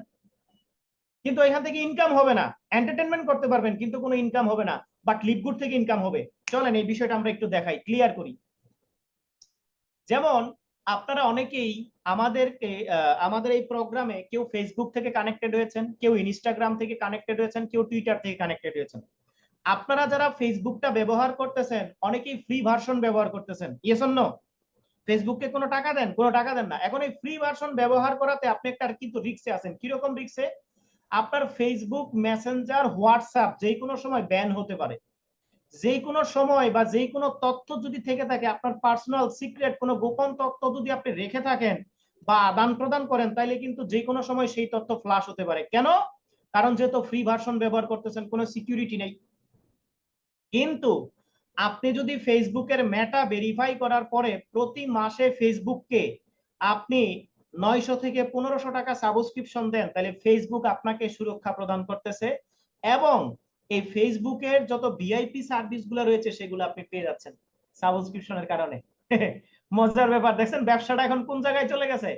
কিন্তু এখান থেকে ইনকাম হবে না। এন্টারটেনমেন্ট করতে পারবেন কিন্তু কোনো ইনকাম হবে না, বাট লিভগুড থেকে ইনকাম হবে। চলেন এই বিষয়টা আমরা একটু দেখাই, ক্লিয়ার করি। যেমন আপনারা অনেকেই আমাদেরকে আমাদের এই প্রোগ্রামে কেউ ফেসবুক থেকে কানেক্টেড হয়েছেন, কেউ ইনস্টাগ্রাম থেকে কানেক্টেড হয়েছেন, কেউ টুইটার থেকে কানেক্টেড হয়েছেন। আপনারা যারা ফেসবুকটা ব্যবহার করতেছেন অনেকেই ফ্রি ভার্সন ব্যবহার করতেছেন, ইয়েস অর নো? ফেসবুককে কোনো টাকা দেন? কোনো টাকা দেন না। এখন এই ফ্রি ভার্সন ব্যবহার করাতে আপনি একটা কিন্তু রিস্কে আছেন। কিরকম রিস্কে? আপনার ফেসবুক, মেসেঞ্জার, হোয়াটসঅ্যাপ যে কোনো সময় ব্যান হতে পারে। যে কোনো সময় বা যে কোনো তথ্য যদি থেকে থাকে, আপনার পার্সোনাল সিক্রেট কোনো গোপন তথ্য যদি আপনি রেখে থাকেন বা আদান প্রদান করেন, তাহলে কিন্তু যে কোনো সময় সেই তথ্য ফ্লাশ হতে পারে। কেন? কারণ যেহেতু ফ্রি ভার্সন ব্যবহার করতেছেন, কোনো সিকিউরিটি নেই। কিন্তু আপনি যদি ফেসবুকের মেটা ভেরিফাই করার পরে প্রতি মাসে ফেসবুককে আপনি 900 থেকে 1500 টাকা সাবস্ক্রিপশন দেন, তাহলে ফেসবুক আপনাকে সুরক্ষা প্রদান করতেছে এবং এই ফেসবুকের যত ভিআইপি সার্ভিস গুলো রয়েছে সেগুলো আপনি পেয়ে যাচ্ছেন সাবস্ক্রিপশনের কারণে। মজার ব্যাপার, দেখছেন ব্যবসাটা এখন কোন জায়গায় চলে গেছে।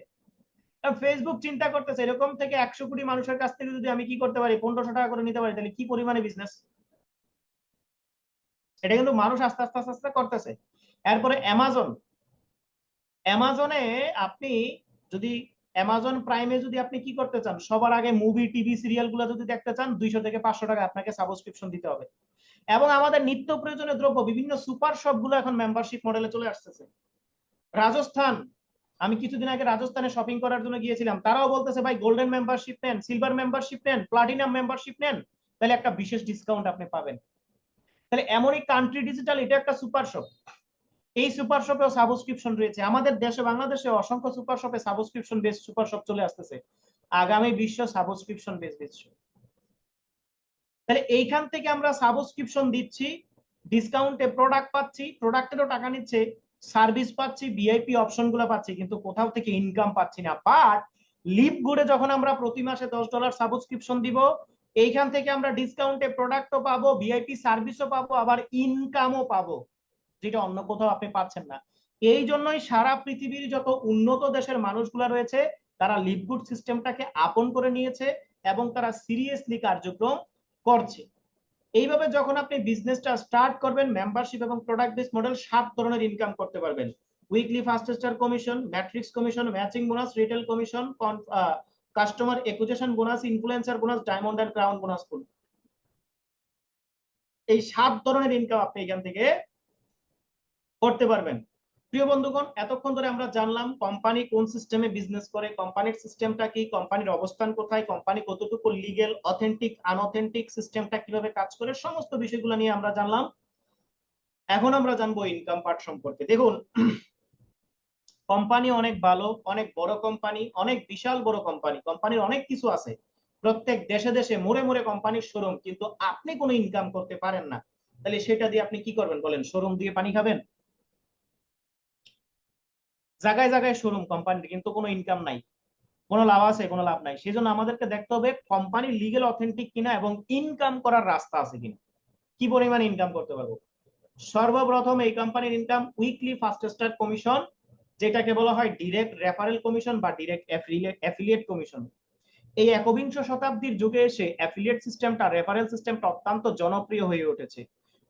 ফেসবুক চিন্তা করতেছে এরকম থেকে 100 কোটি মানুষের কাছ থেকে যদি আমি কি করতে পারি, 1500 টাকা করে নিতে পারি, তাহলে কি পরিমাণে বিজনেস। এটা কিন্তু মানুষ আস্তে আস্তে আস্তে আস্তে করতেছে। এরপরে অ্যামাজন, অ্যামাজনে আপনি যদি অ্যামাজন প্রাইমে যদি আপনি কি করতে চান, সবার আগে মুভি, টিভি, সিরিয়াল গুলো যদি দেখতে চান, 200 থেকে 500 টাকা আপনাকে সাবস্ক্রিপশন দিতে হবে। এবং আমাদের নিত্য প্রয়োজনীয় দ্রব্য বিভিন্ন সুপার শপ গুলো এখন মেম্বারশিপ মডেলে চলে আসতেছে। রাজস্থান, আমি কিছুদিন আগে রাজস্থানে শপিং করার জন্য গিয়েছিলাম, তারাও বলতেছে ভাই গোল্ডেন মেম্বারশিপ নেন, সিলভার মেম্বারশিপ নেন, প্লাটিনাম মেম্বারশিপ নেন, তাহলে একটা বিশেষ ডিসকাউন্ট আপনি পাবেন। তাহলে এমনই কান্ট্রি ডিজিটাল, এটা একটা সুপার শপ। এই সুপার শপেও সাবস্ক্রিপশন রয়েছে। আমাদের দেশে, বাংলাদেশে অসংখ্য সুপার শপে সাবস্ক্রিপশন বেস সুপার শপ চলে আসতেছে। আগামী বিশ্ব সাবস্ক্রিপশন বেস বিশ্ব। তাহলে এইখান থেকে আমরা সাবস্ক্রিপশন দিচ্ছি, ডিসকাউন্টে প্রোডাক্ট পাচ্ছি, প্রোডাক্টেরও টাকা নিচ্ছে, সার্ভিস পাচ্ছি, ভিআইপি অপশন গুলো পাচ্ছি, কিন্তু কোথাও থেকে ইনকাম পাচ্ছি না। বাট লিভ গুডে যখন আমরা প্রতি মাসে $10 সাবস্ক্রিপশন দিব, এইখান থেকে আমরা ডিসকাউন্টে প্রোডাক্টও পাবো, ভিআইপি সার্ভিসও পাবো, আবার ইনকামও পাবো, যেটা অন্য কোথাও আপনি পাচ্ছেন না। এই জন্যই সারা পৃথিবীর যত উন্নত দেশের মানুষগুলা রয়েছে তারা লিভগুড সিস্টেমটাকে আপন করে নিয়েছে এবং তারা সিরিয়াসলি কার্যক্রম করছে। এইভাবে যখন আপনি বিজনেসটা স্টার্ট করবেন, মেম্বারশিপ এবং প্রোডাক্ট বেস মডেল 7 ধরনের ইনকাম করতে পারবেন। Weekly first star commission, matrix commission, matching bonus, retail commission, customer acquisition bonus, influencer bonus, diamond and crown bonus full. এই 7 ধরনের ইনকাম আপনি এখান থেকে করতে পারবেন। প্রিয় বন্ধুগণ, এতক্ষণ ধরে আমরা জানলাম কোম্পানি কোন সিস্টেমে বিজনেস করে, কোম্পানির সিস্টেমটা কি, কোম্পানির অবস্থান কোথায়, কোম্পানি কতটুকু লিগ্যাল, অথেন্টিক, আনঅথেন্টিক, সিস্টেমটা কিভাবে কাজ করে, সমস্ত বিষয়গুলো নিয়ে আমরা জানলাম। এখন আমরা জানবো ইনকাম পার্ট সম্পর্কে। দেখুন, কোম্পানি অনেক ভালো, অনেক বড় কোম্পানি, অনেক বিশাল বড় কোম্পানি, কোম্পানির অনেক কিছু আছে, প্রত্যেক দেশে দেশে মোড়ে মোড়ে কোম্পানির শোরুম, কিন্তু আপনি কোনো ইনকাম করতে পারেন না। তাহলে সেটা দিয়ে আপনি কি করবেন বলেন? শোরুম দিয়ে পানি খাবেন? জায়গায় জায়গায় শোরুম কোম্পানির, কিন্তু কোনো ইনকাম নাই, কোনো লাভ আছে? কোনো লাভ নাই। সেজন্য আমাদেরকে দেখতে হবে কোম্পানি লিগ্যাল, অথেন্টিক কিনা এবং ইনকাম করার রাস্তা আছে কিনা, কি পরিমাণ ইনকাম করতে পারবো। সর্বপ্রথম এই কোম্পানির income weekly first star commission, যেটাকে বলা হয় ডিরেক্ট রেফারেল কমিশন বা ডিরেক্ট অ্যাফিলিয়েট কমিশন। এই একবিংশ শতাব্দীর যুগে এসে অ্যাফিলিয়েট সিস্টেমটা, রেফারেল সিস্টেমটা অত্যন্ত জনপ্রিয় হয়ে উঠেছে।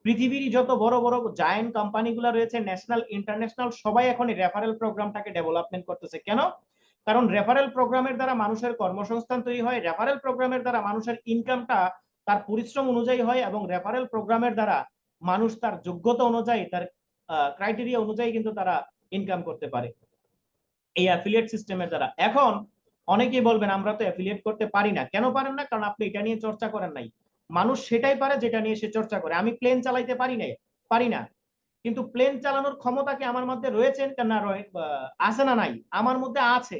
পৃথিবীর যত বড় বড় জায়ান্ট কোম্পানিগুলো রয়েছে, ন্যাশনাল, ইন্টারন্যাশনাল, সবাই এখন এই রেফারেল প্রোগ্রামটাকে ডেভেলপমেন্ট করতেছে। কেন? কারণ রেফারেল প্রোগ্রামের দ্বারা মানুষের কর্মসংস্থান তৈরি হয়, রেফারেল প্রোগ্রামের দ্বারা মানুষের ইনকামটা তার পরিশ্রম অনুযায়ী হয়, এবং রেফারেল প্রোগ্রামের দ্বারা মানুষ তার যোগ্যতা অনুযায়ী, তার ক্রাইটেরিয়া অনুযায়ী কিন্তু তারা ইনকাম করতে পারে এই অ্যাফিলিয়েট সিস্টেমের দ্বারা। এখন অনেকেই বলবেন আমরা তো অ্যাফিলিয়েট করতে পারি না। কেন পারেন না? কারণ আপনি এটা নিয়ে চর্চা করেন নাই। মানুষ সেটাই পারে যেটা নিয়ে সে চর্চা করে। আমি প্লেন চালাইতে পারি না, কিন্তু প্লেন চালানোর ক্ষমতা কি আমার মধ্যে রয়েছে না আছে না নাই? আমার মধ্যে আছে।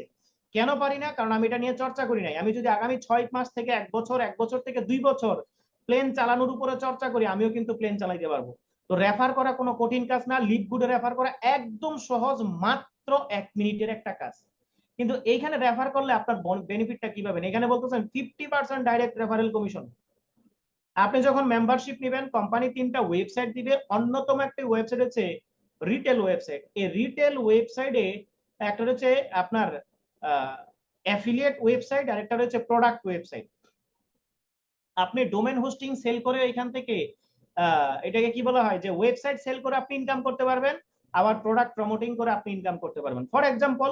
কেন পারি না? কারণ আমি এটা নিয়ে চর্চা করি নাই। আমি যদি আগামী 6 মাস থেকে 1 বছর, 1 বছর থেকে 2 বছর প্লেন চালানোর উপরে চর্চা করি, আমিও কিন্তু প্লেন চালাইতে পারবো। তো রেফার করা কোনো কঠিন কাজ না, লিভ গুডে রেফার করা একদম সহজ, মাত্র 1 মিনিটের একটা কাজ। কিন্তু এইখানে রেফার করলে আপনার বেনিফিটটা কি পাবেন? এখানে বলতেছেন 50% ডাইরেক্ট রেফারেল কমিশন। আপনি যখন মেম্বারশিপ নেবেন, কোম্পানি 3টা ওয়েবসাইট দিবে। অন্যতম একটা ওয়েবসাইট হচ্ছে রিটেল ওয়েবসাইট। এই রিটেল ওয়েবসাইটে একটা হচ্ছে আপনার অ্যাফিলিয়েট ওয়েবসাইট, আর একটা হচ্ছে প্রোডাক্ট ওয়েবসাইট। আপনি ডোমেন হোস্টিং সেল করে এখান থেকে এটাকে কি বলা হয়, যে ওয়েবসাইট সেল করে আপনি ইনকাম করতে পারবেন, আবার প্রোডাক্ট প্রমোটিং করে আপনি ইনকাম করতে পারবেন। ফর এক্সাম্পল,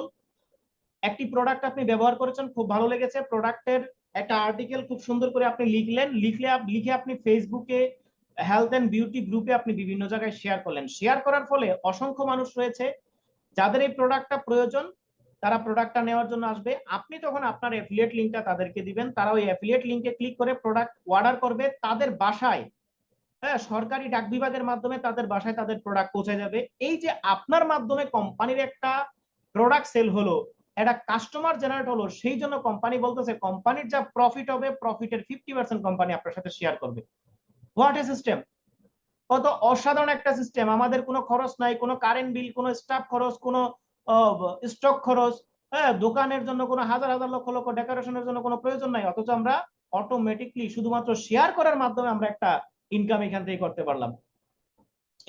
একটি প্রোডাক্ট আপনি ব্যবহার করেছেন, খুব ভালো লেগেছে, প্রোডাক্টের একটা আর্টিকেল খুব সুন্দর করে আপনি লিখলেন, লিখে আপনি ফেসবুকে, হেলথ এন্ড বিউটি গ্রুপে আপনি বিভিন্ন জায়গায় শেয়ার করলেন। শেয়ার করার ফলে অসংখ্য মানুষ রয়েছে যাদের এই প্রোডাক্টটা প্রয়োজন, তারা প্রোডাক্টটা নেওয়ার জন্য আসবে। আপনি তখন আপনার অ্যাফিলিয়েট লিঙ্কটা তাদেরকে দিবেন, তারা ওই অ্যাফিলিয়েট লিঙ্কে ক্লিক করে প্রোডাক্ট অর্ডার করবে তাদের বাসায়। হ্যাঁ, সরকারি ডাক বিভাগের মাধ্যমে তাদের বাসায় তাদের প্রোডাক্ট পৌঁছে যাবে। এই যে আপনার মাধ্যমে কোম্পানির একটা প্রোডাক্ট সেল হলো, একটা কাস্টমার জেনারেট হলো, সেই জন্য কোম্পানি বলতেছে কোম্পানির যা প্রফিট হবে, প্রফিটের 50% কোম্পানি আপনার সাথে শেয়ার করবে। What a system! কত অসাধারণ একটা সিস্টেম! আমাদের কোনো খরচ নাই, কোনো কারেন্ট বিল, কোনো স্টাফ খরচ, কোনো স্টক খরচ, হ্যাঁ, দোকানের জন্য কোনো হাজার হাজার লক্ষ লক্ষ ডেকোরেশনের জন্য কোনো প্রয়োজন নাই। অথচ আমরা অটোমেটিকলি শুধুমাত্র শেয়ার করার মাধ্যমে আমরা একটা ইনকাম এখান থেকে করতে পারলাম।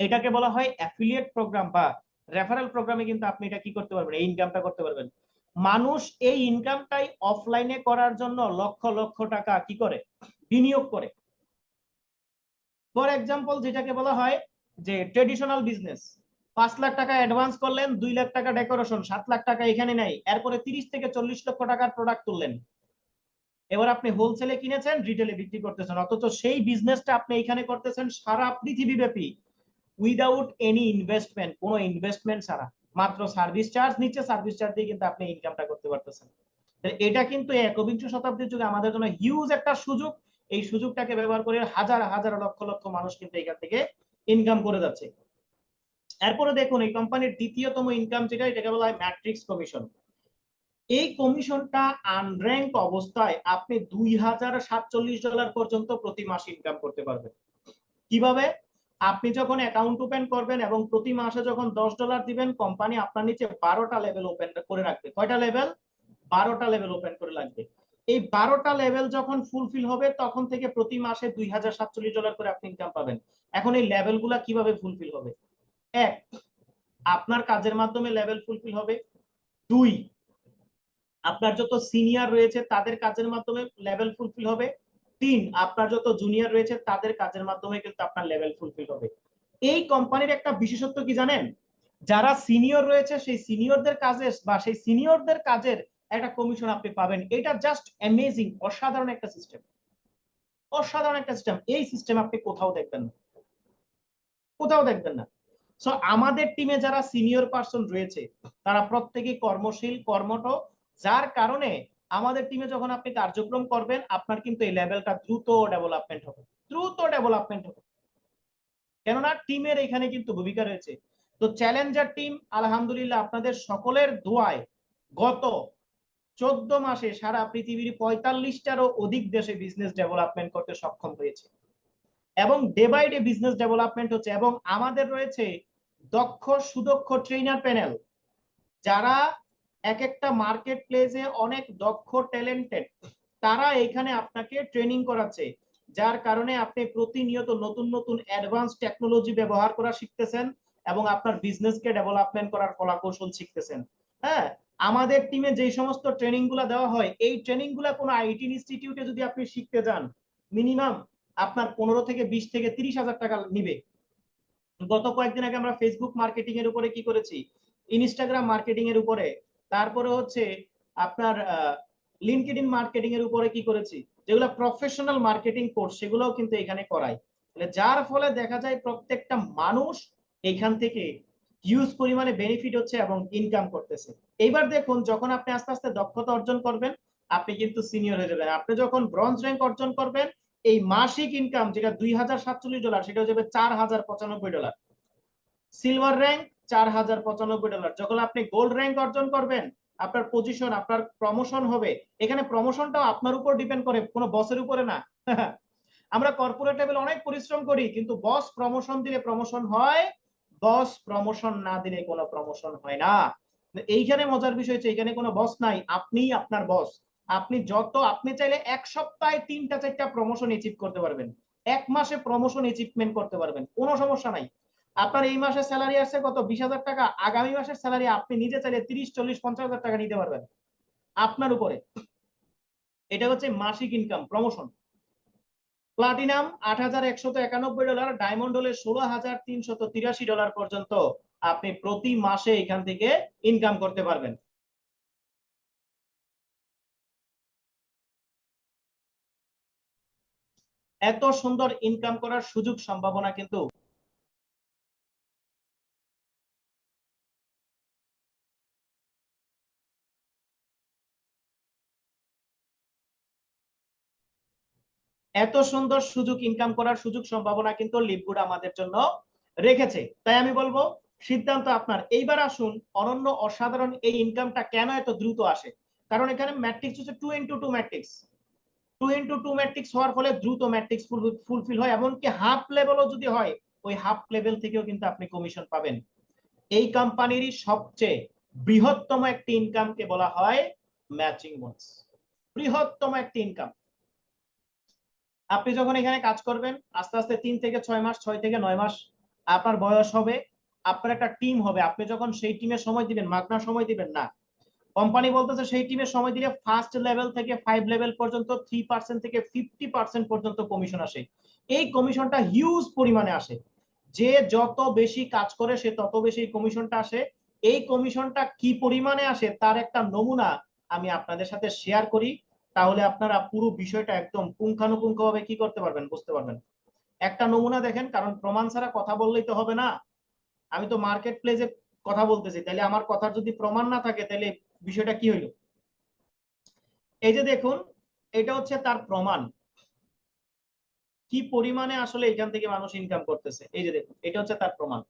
এটাকে বলা হয় অ্যাফিলিয়েট প্রোগ্রাম বা রেফারেল প্রোগ্রামে। কিন্তু আপনি এটা কি করতে পারবেন? এই ইনকামটা করতে পারবেন। মানুষ এই ইনকামটাই অফলাইনে করার জন্য লক্ষ লক্ষ টাকা কি করে? বিনিয়োগ করে। ফর এক্সাম্পল, যেটাকে বলা হয় যে ট্রেডিশনাল বিজনেস, 5 লাখ টাকা অ্যাডভান্স করলেন, 2 লাখ টাকা ডেকোরেশন, 7 লাখ টাকা এখানে নাই, এরপরে 30 থেকে 40 লক্ষ টাকার প্রোডাক্ট তুললেন। এবার আপনি হোলসেলে কিনেছেন, রিটেলে বিক্রি করতেছেন, অথচ সেই বিজনেসটা আপনি এখানে করতেছেন সারা পৃথিবী ব্যাপী, উইদাউট এনি ইনভেস্টমেন্ট, কোনো ইনভেস্টমেন্ট ছাড়া। মাত্র সার্ভিস চার্জ নিচ্ছে, সার্ভিস চার্জ দিয়ে কিন্তু আপনি ইনকামটা করতে পারতেছেন। এটা কিন্তু একবিংশ শতাব্দীর যুগে আমাদের জন্য হিউজ একটা সুযোগ। এই সুযোগটাকে ব্যবহার করে হাজার হাজার লক্ষ লক্ষ মানুষ কিন্তু এখান থেকে ইনকাম করে যাচ্ছে। এরপরে দেখুন, এই কোম্পানির দ্বিতীয়তম ইনকাম যেটা, এটাকে বলা হয় ম্যাট্রিক্স কমিশন। এই কমিশনটা আনর্যাঙ্ক অবস্থায় আপনি $2047 পর্যন্ত প্রতি মাস ইনকাম করতে পারবেন। কিভাবে? আপনি যখন অ্যাকাউন্ট ওপেন করবেন এবং প্রতি মাসে যখন $10 দিবেন, কোম্পানি আপনার নিচে 12টা লেভেল ওপেন করে রাখবে। কয়টা লেভেল? 12টা লেভেল ওপেন করে রাখবে। এই 12টা লেভেল যখন ফুলফিল হবে, তখন থেকে প্রতি মাসে $2047 করে আপনি ইনকাম পাবেন। এখন এই লেভেলগুলা কিভাবে ফুলফিল হবে? 1, আপনার কাজের মাধ্যমে লেভেল ফুলফিল হবে। 2, আপনার যত সিনিয়র রয়েছে তাদের কাজের মাধ্যমে লেভেল ফুলফিল হবে। 3, আপনার যত জুনিয়র রয়েছে তাদের কাজের মাধ্যমে কিন্তু আপনার লেভেল ফুলফিল হবে। এই কোম্পানির একটা বিশেষত্ব কি জানেন? যারা সিনিয়র রয়েছে সেই সিনিয়রদের কাজে বা সেই সিনিয়রদের কাজের একটা কমিশন আপনি পাবেন। এটা জাস্ট অ্যামেজিং, অসাধারণ একটা সিস্টেম, অসাধারণ একটা সিস্টেম। এই সিস্টেম আপনি কোথাও দেখবেন না, কোথাও দেখবেন না। সো আমাদের টিমে যারা সিনিয়র পার্সন রয়েছে তারা প্রত্যেকেই কর্মশীল, কর্মঠ, যার কারণে আমাদের টিমে যখন আপনি কার্যক্রম করবেন আপনার কিন্তু এই লেভেলটা দ্রুত ডেভেলপমেন্ট হবে, দ্রুত ডেভেলপমেন্ট হবে, কেননা টিমের এখানে কিন্তু ভূমিকা রয়েছে। তো চ্যালেঞ্জার টিম আলহামদুলিল্লাহ আপনাদের সকলের দোয়ায় গত 14 মাসে সারা পৃথিবীর 45টারও অধিক দেশে বিজনেস ডেভেলপমেন্ট করতে সক্ষম হয়েছে এবং day by day business development হচ্ছে। এবং আমাদের রয়েছে দক্ষ সুদক্ষ ট্রেনার প্যানেল, যারা এক একটা মার্কেট প্লেসে অনেক দক্ষ ট্যালেন্টেড, তারা এখানে আপনাকে ট্রেনিং করাচ্ছে, যার কারণে আপনি প্রতিনিয়ত নতুন নতুন অ্যাডভান্স টেকনোলজি ব্যবহার করা শিখতেছেন এবং আপনার বিজনেসকে ডেভেলপমেন্ট করার কলাকৌশল শিখতেছেন। হ্যাঁ, আমাদের টিমে যে সমস্ত ট্রেনিং গুলা দেওয়া হয়, এই ট্রেনিং গুলা কোনো আইটি ইনস্টিটিউটে যদি আপনি শিখতে যান মিনিমাম আপনার 15 থেকে 20 থেকে 30 হাজার টাকা নিবে। গত কয়েকদিন আগে আমরা ফেসবুক মার্কেটিং এর উপরে কি করেছি, ইনস্টাগ্রাম মার্কেটিং এর উপরে, তারপরে হচ্ছে আপনার লিঙ্কডইন মার্কেটিং এর উপরে কি করেছি, যেগুলো প্রফেশনাল মার্কেটিং কোর্স সেগুলোও কিন্তু এখানে করাই। যার ফলে দেখা যায় প্রত্যেকটা মানুষ এখান থেকে হিউজ পরিমাণে বেনিফিট হচ্ছে এবং ইনকাম করতেছে। এইবার দেখুন, যখন আপনি আস্তে আস্তে দক্ষতা অর্জন করবেন আপনি কিন্তু সিনিয়র হয়ে যাবেন। আপনি যখন ব্রোঞ্জ র্যাঙ্ক অর্জন করবেন এই মাসিক ইনকাম যেটা $2047, সেটা হয়ে যাবে $4095। Silver rank $4095। যখন আপনি গোল্ড র্যাঙ্ক অর্জন করবেন আপনার পজিশন, আপনার প্রমোশন হবে। এখানে প্রমোশনটাও আপনার উপর ডিপেন্ড করে, কোনো বসের উপরে না। আমরা কর্পোরেট লেভেল অনেক পরিশ্রম করি, কিন্তু বস প্রমোশন দিলে প্রমোশন হয়, বস প্রমোশন না দিলে কোনো প্রমোশন হয় না। এইখানে মজার বিষয় হচ্ছে এখানে কোনো বস নাই, আপনিই আপনার বস। আপনি চাইলে এক সপ্তাহে 3টা 4টা প্রমোশন অ্যাচিভ করতে পারবেন, এক মাসে প্রমোশন অ্যাচিভমেন্ট করতে পারবেন, কোনো সমস্যা নাই। আপনার এই মাসে স্যালারি আসছে কত, 20,000 টাকা, আগামী মাসের স্যালারি আপনি নিজে চাইলে 30 40 50 হাজার টাকা নিতে পারবেন, আপনার উপরে। এটা হচ্ছে মাসিক ইনকাম প্রমোশন। প্লাটিনাম $8,191, ডায়মন্ড হলে $16,383 পর্যন্ত আপনি প্রতি মাসে এখান থেকে ইনকাম করতে পারবেন। এত সুন্দর ইনকাম করার সুযোগ সম্ভাবনা কিন্তু এত সুন্দর সুযোগ, ইনকাম করার সুযোগ সম্ভাবনা কিন্তু লিভগুড আমাদের জন্য রেখেছে। তাই আমি বলবো সিদ্ধান্ত আপনার। এইবার আসুন, অনন্য অসাধারণ এই ইনকামটা কেন এত দ্রুত আসে, কারণ এখানে ম্যাট্রিক্স হচ্ছে 2x2 ম্যাট্রিক্স। 2x2 ম্যাট্রিক্স হওয়ার ফলে দ্রুত ম্যাট্রিক্স ফুলফিল হয়, এমনকি হাফ লেভেলও যদি হয় ওই হাফ লেভেল থেকেও কিন্তু আপনি কমিশন পাবেন। এই কোম্পানিরই সবচেয়ে বৃহত্তম একটি ইনকামকে বলা হয় ম্যাচিং বোনাস, বৃহত্তম একটি ইনকাম। আপনি যখন এখানে কাজ করবেন আস্তে আস্তে 3 থেকে 6 মাস, 6 থেকে 9 মাস আপনার বয়স হবে, আপনার একটা টিম হবে, আপনি যখন সেই টিমে সময় দিবেন, মাগনা সময় দিবেন না। কোম্পানি বলতেছে সেই টিমে সময় দিলে ফার্স্ট লেভেল থেকে 5 লেভেল পর্যন্ত 3% থেকে 50% পর্যন্ত কমিশন আসে। এই কমিশনটা হিউজ পরিমাণে আসে, যে যত বেশি কাজ করে সে তত বেশি কমিশনটা আসে। এই কমিশনটা কি পরিমাণে আসে তার একটা নমুনা আমি আপনাদের সাথে শেয়ার করি, তাহলে আপনারা পুরো বিষয়টা একদম পুঙ্খানুপুঙ্খভাবে কি করতে পারবেন, বুঝতে পারবেন। একটা নমুনা দেখেন, কারণ প্রমাণ ছাড়া কথা বললেই তো হবে না। আমি তো মার্কেট প্লেসে কথা বলতেছি, তাহলে আমার কথার যদি প্রমাণ না থাকে তাহলে বিষয়টা কি হইলো। এই যে দেখুন, এটা হচ্ছে তার প্রমাণ কি পরিমাণে আসলে এখান থেকে মানুষ ইনকাম করতেছে। এই যে দেখুন, এটা হচ্ছে তার প্রমাণ।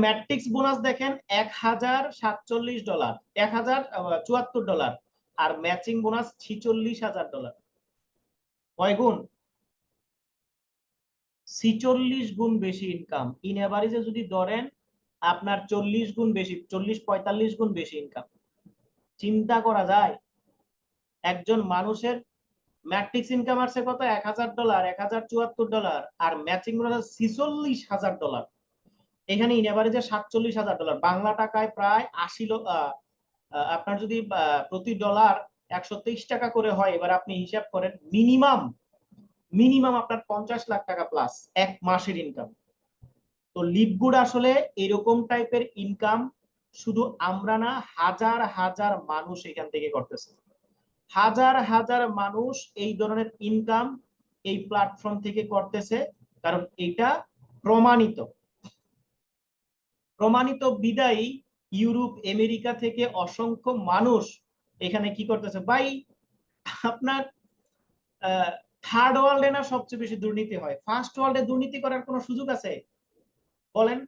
ম্যাট্রিক্স বোনাস দেখেন $1,047, $1,074, আর ম্যাচিং বোনাস $46,000। কয় গুণ? 46 গুণ বেশি ইনকাম। ইন এভারেজে যদি ধরেন আপনার 40 গুণ বেশি, 40 45 গুণ বেশি ইনকাম। চিন্তা করা যায় একজন মানুষের ম্যাট্রিক্স ইনকাম আসছে কত, $1,000, $1,074, আর ম্যাচিং বোনাস $46,000। এখানে ইন এভারেজে $47,000, বাংলা টাকায় প্রায় 80 আপনার যদি প্রতি ডলার 123 টাকা করে হয়, এবার আপনি হিসাব করেন মিনিমাম মিনিমাম আপনার 50 লাখ টাকা প্লাস এক মাসের ইনকাম। তো লিভগুড আসলে এরকম টাইপের ইনকাম শুধু আমরা না, হাজার হাজার মানুষ এখান থেকে করতেছে। হাজার হাজার মানুষ এই ধরনের ইনকাম এই প্ল্যাটফর্ম থেকে করতেছে, কারণ এটা প্রমাণিত। প্রমাণিত বিদায়ী ইউরোপ আমেরিকা থেকে অসংখ্য মানুষ এখানে কি করতেছে ভাই। আপনার থার্ড ওয়ার্ল্ডে না সবচেয়ে বেশি দুর্নীতি হয়, ফার্স্ট ওয়ার্ল্ডে দুর্নীতি করার কোনো সুযোগ আছে বলেন?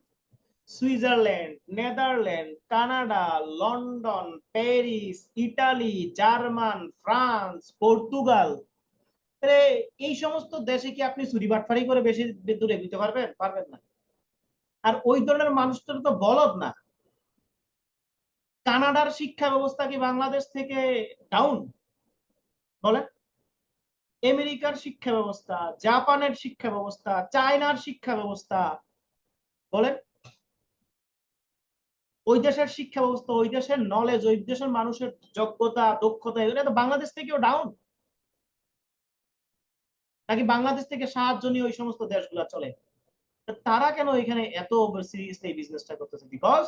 Switzerland, Netherland, Canada, London, Paris, Italy, German, France, Portugal, এই সমস্ত দেশে কি আপনি চুরি বাটফারি করে বেশি দূরে এগোতে পারবেন? পারবেন না। আর ওই ধরনের মানুষটা তো বলদ না। কানাডার শিক্ষা ব্যবস্থা কি বাংলাদেশ থেকে ডাউন বলেন? আমেরিকার শিক্ষা ব্যবস্থা, জাপানের শিক্ষা ব্যবস্থা, চায়নার শিক্ষা ব্যবস্থা বলেন, ওই দেশের শিক্ষা ব্যবস্থা, ওই দেশের নলেজ, ওই দেশের মানুষের যোগ্যতা দক্ষতা, এগুলো তো বাংলাদেশ থেকেও ডাউন। নাকি বাংলাদেশ থেকে সাহায্য নিয়ে ওই সমস্ত দেশগুলো চলে? তারা কেন এখানে এত সিরিয়াসলি এই বিজনেসটা করতেছে? Because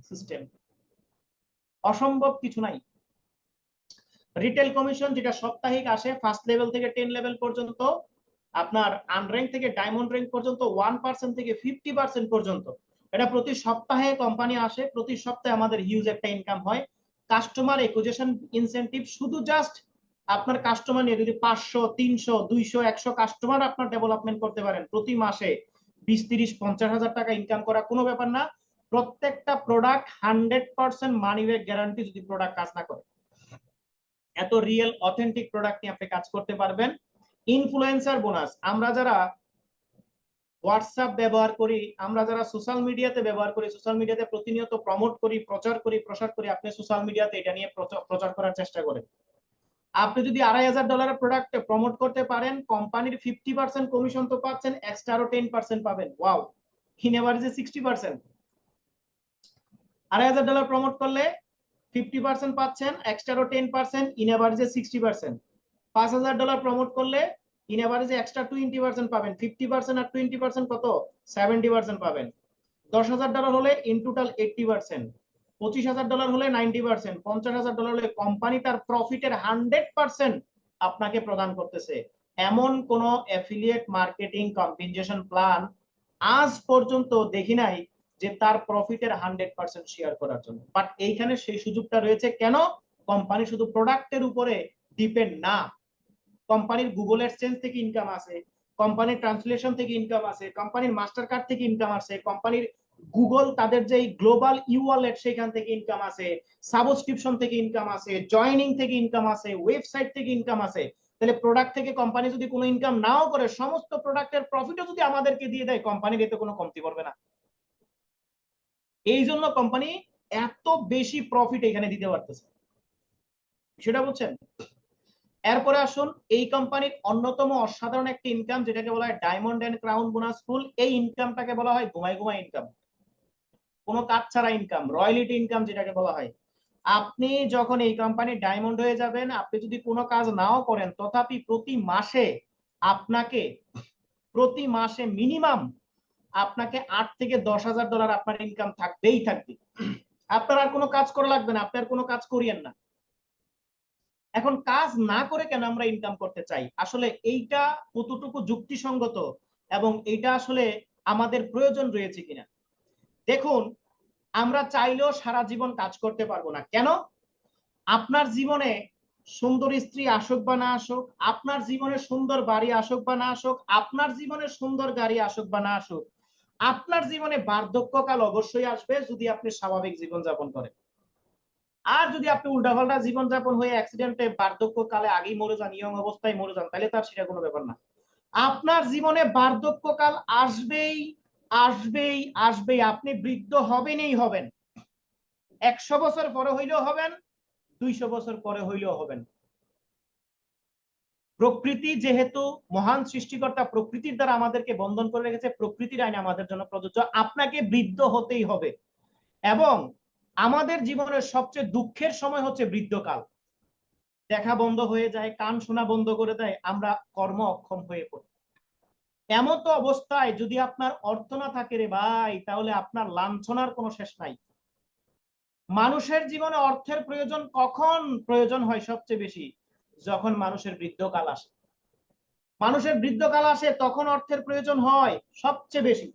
system. অসম্ভব কিছু নাই। রিটেল কমিশন যেটা সাপ্তাহিক আসে, ফার্স্ট লেভেল থেকে 10 লেভেল পর্যন্ত, আপনার আনর্যাঙ্ক থেকে ডায়মন্ড র্যাঙ্ক পর্যন্ত 1% থেকে 50% পর্যন্ত, এটা প্রতি সপ্তাহে কোম্পানি আসে। প্রতি সপ্তাহে আমাদের হিউজ একটা ইনকাম হয়। কাস্টমার একুইজিশন ইনসেনটিভ, শুধু জাস্ট আপনার কাস্টমার নিয়ে যদি 500, 300, 200, 100 কাস্টমার আপনার ডেভেলপমেন্ট করতে পারেন, প্রতি মাসে 20, 30, 50 হাজার টাকা ইনকাম করা কোনো ব্যাপার না। প্রত্যেকটা প্রোডাক্ট 100% মানি ব্যাক গ্যারান্টি যদি প্রোডাক্ট কাজ না করে। এত রিয়েল অথেন্টিক প্রোডাক্ট নিয়ে আপনি কাজ করতে পারবেন। ইনফ্লুয়েন্সার বোনাস, আমরা যারা হোয়াটসঅ্যাপ ব্যবহার করি, আমরা যারা সোশ্যাল মিডিয়াতে ব্যবহার করি, সোশ্যাল মিডিয়াতে প্রতিনিয়ত প্রমোট করি, প্রচার করি, প্রসার করি, আপনি সোশ্যাল মিডিয়াতে এটা নিয়ে প্রচার করার চেষ্টা করেন। আপনি যদি $2,500 প্রোডাক্ট প্রমোট করতে পারেন, কোম্পানির 50% কমিশন তো পাচ্ছেন, এক্সট্রা আরো 10% পাবেন। Wow, in এভারেজে 60%। $2,500 প্রমোট করলে 50% পাচ্ছেন, এক্সট্রা আরো 10%, ইন এভারেজে 60%। $5,000 প্রমোট করলে ইন এভারেজে এক্সট্রা 20% পাবেন। 50% আর 20% কত? 70% পাবেন। $10,000 হলে ইন টোটাল 80%। $25,000 হলে 90%। $50,000 হলে কোম্পানি তার প্রফিটের 100% আপনাকে প্রদান করতেছে। এমন কোন অ্যাফিলিয়েট মার্কেটিং কম্পেনসেশন প্ল্যান আজ পর্যন্ত দেখি নাই যে তার প্রফিটের 100% শেয়ার করার জন্য। বাট এইখানে সেই সুযোগটা রয়েছে। কেন? কোম্পানি শুধু প্রোডাক্টের উপরে ডিপেন্ড না, কোম্পানির গুগল এক্সচেঞ্জ থেকে ইনকাম আছে, কোম্পানির ট্রান্সলেশন থেকে ইনকাম আছে, কোম্পানির মাস্টার কার্ড থেকে ইনকাম আছে, কোম্পানির গুগল তাদের যে গ্লোবাল ই ওয়ালেট সেখান থেকে ইনকাম আছে, সাবস্ক্রিপশন থেকে ইনকাম আছে, জয়নিং থেকে ইনকাম আছে, ওয়েবসাইট থেকে ইনকাম আছে। তাহলে প্রোডাক্ট থেকে কোম্পানি যদি কোনো ইনকাম নাও করে, সমস্ত প্রোডাক্টের প্রফিটও যদি আমাদেরকে দিয়ে দেয়, কোম্পানির এতে কোনো কমতি পড়বে না। এই জন্য কোম্পানি এত বেশি প্রফিট এখানে দিতে পারতেছে, সেটা বুঝছেন? এরপরে আসুন, এই কোম্পানির অন্যতম অসাধারণ একটা ইনকাম যেটাকে বলা হয় ডায়মন্ড এন্ড ক্রাউন বোনাস পুল। এই ইনকামটাকে বলা হয় ঘুমাই ঘুমাই ইনকাম, কোনো কাজ ছাড়া ইনকাম, রয়্যালিটি ইনকাম যেটাকে বলা হয়। আপনি যখন এই কোম্পানির ডায়মন্ড হয়ে যাবেন, আপনি যদি কোনো কাজ নাও করেন, তথাপি প্রতি মাসে আপনাকে, প্রতি মাসে মিনিমাম আপনাকে $8,000 থেকে $10,000 আপনার ইনকাম থাকবেই থাকবে। আপনার আর কোনো কাজ করা লাগবে না, আপনার কোনো কাজ করিয়েন না। এখন কাজ না করে কেন আমরা ইনকাম করতে চাই? আসলে এইটা কতটুকু যুক্তিসঙ্গত এবং এইটা আসলে আমাদের প্রয়োজন রয়েছে কিনা। দেখুন, আমরা চাইলেও সারা জীবন কাজ করতে পারবো না। কেন? আপনার জীবনে সুন্দর স্ত্রী আসুক বা না আসুক, আপনার জীবনে সুন্দর বাড়ি আসুক বা না আসুক, আপনার জীবনে সুন্দর গাড়ি আসুক বা না আসুক, আপনার জীবনে বার্ধক্যকাল অবশ্যই আসবে যদি আপনি স্বাভাবিক জীবন যাপন করেন। আর যদি আপনি উল্টাপাল্টা জীবনযাপন হয়ে অ্যাক্সিডেন্টে বার্ধক্যকালে আগেই মরে যান, ইয়ং অবস্থায় মরে যান, তাহলে তার সেটা কোনো ব্যাপার না। আপনার জীবনে বার্ধক্যকাল আসবেই, আসবেই, আসবেই। আপনি বৃদ্ধ হবেনই হবেন। 100 বছর পরে হইলেও হবেন, 200 বছর পরে হইলেও হবেন। প্রকৃতি যেহেতু মহান সৃষ্টিকর্তা, প্রকৃতির দ্বারা আমাদেরকে বন্ধন করে রেখেছে, প্রকৃতির আইন আমাদের জন্য প্রযোজ্য। আপনাকে বৃদ্ধ হতেই হবে। এবং আমাদের জীবনের সবচেয়ে দুঃখের সময় হচ্ছে বৃদ্ধকাল। দেখা বন্ধ হয়ে যায়, কান শোনা বন্ধ করে দেয়, আমরা কর্ম অক্ষম হয়ে পড়ি। এমন তো অবস্থায় যদি আপনার অর্থ না থাকে রে ভাই, তাহলে আপনার লাঞ্ছনার কোনো শেষ নাই। মানুষের জীবনে অর্থের প্রয়োজন কখন প্রয়োজন হয় সবচেয়ে বেশি? যখন মানুষের বৃদ্ধকাল আসে। মানুষের বৃদ্ধকাল আসে তখন অর্থের প্রয়োজন হয় সবচেয়ে বেশি।